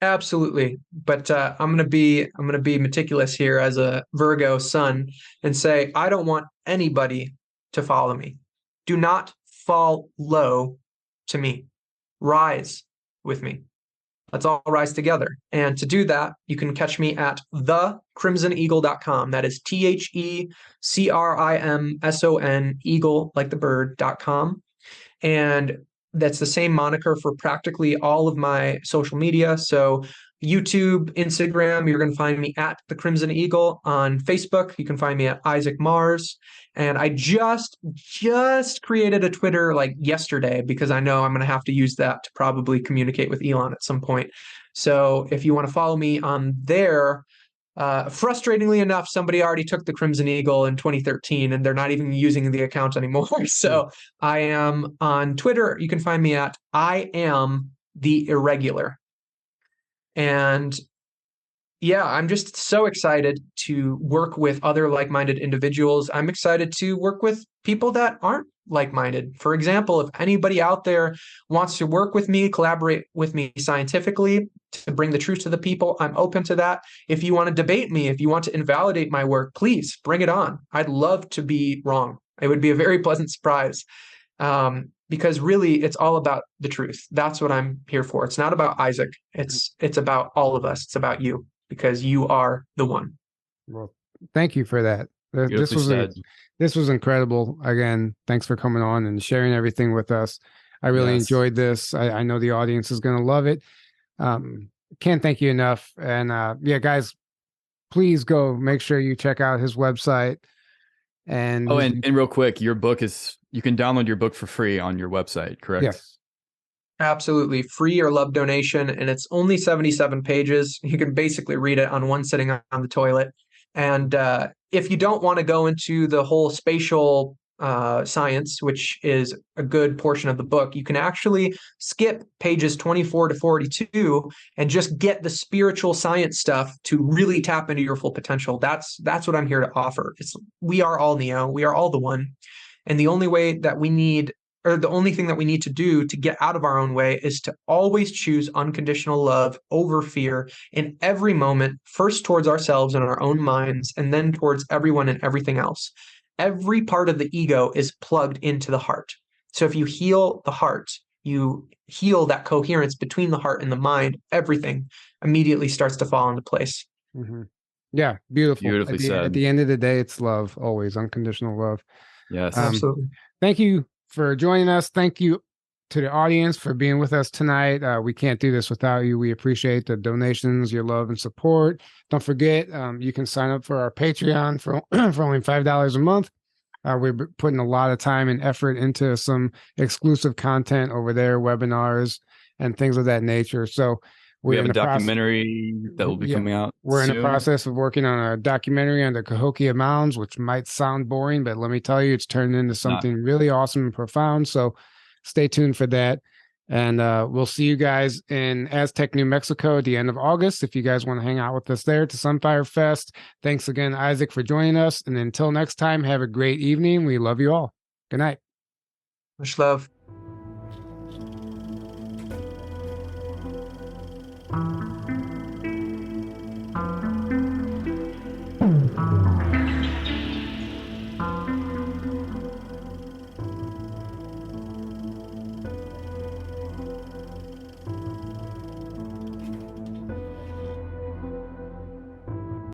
Absolutely. But I'm gonna be meticulous here as a Virgo sun and say I don't want anybody to follow me. Do not fall low to me. Rise with me. Let's all rise together. And to do that, you can catch me at thecrimsoneagle.com. That is TheCrimson eagle, like the bird.com. And that's the same moniker for practically all of my social media. So YouTube, Instagram, you're going to find me at The Crimson Eagle. On Facebook, you can find me at Isaac Mars. And I just created a Twitter like yesterday because I know I'm going to have to use that to probably communicate with Elon at some point. So if you want to follow me on there, frustratingly enough, somebody already took the Crimson Eagle in 2013 and they're not even using the account anymore. So I am on Twitter. You can find me at I am the irregular. And yeah, I'm just so excited to work with other like-minded individuals. I'm excited to work with people that aren't like-minded. For example, if anybody out there wants to work with me, collaborate with me scientifically to bring the truth to the people, I'm open to that. If you want to debate me, if you want to invalidate my work, please bring it on. I'd love to be wrong. It would be a very pleasant surprise. Because really it's all about the truth. That's what I'm here for. It's not about Isaac. It's about all of us. It's about you because you are the one.
Well, thank you for that. This was incredible. Again, thanks for coming on and sharing everything with us. I really enjoyed this. I know the audience is going to love it. Can't thank you enough. And yeah, guys, please go make sure you check out his website. And
real quick, your book you can download your book for free on your website, correct?
Yes.
Absolutely. Free or love donation. And it's only 77 pages. You can basically read it on one sitting on the toilet. And if you don't want to go into the whole spatial science, which is a good portion of the book, you can actually skip pages 24 to 42 and just get the spiritual science stuff to really tap into your full potential. That's what I'm here to offer. We are all Neo. We are all the one. And the only way that we need, or the only thing that we need to do to get out of our own way is to always choose unconditional love over fear in every moment, first towards ourselves and our own minds, and then towards everyone and everything else. Every part of the ego is plugged into the heart. So if you heal the heart, you heal that coherence between the heart and the mind, everything immediately starts to fall into place.
Mm-hmm. Yeah, beautiful.
Beautifully said.
At the end of the day, it's love, always unconditional love.
Yes.
Absolutely.
Thank you for joining us. Thank you to the audience for being with us tonight. We can't do this without you. We appreciate the donations, your love and support. Don't forget, you can sign up for our Patreon for only $5 a month. We're putting a lot of time and effort into some exclusive content over there, webinars and things of that nature. So
we have a documentary that will be coming out.
We're in the process of working on a documentary on the Cahokia Mounds, which might sound boring, but let me tell you, it's turned into something really awesome and profound. So stay tuned for that. And we'll see you guys in Aztec, New Mexico at the end of August. If you guys want to hang out with us there to Sunfire Fest. Thanks again, Isaac, for joining us. And until next time, have a great evening. We love you all. Good night.
Much love.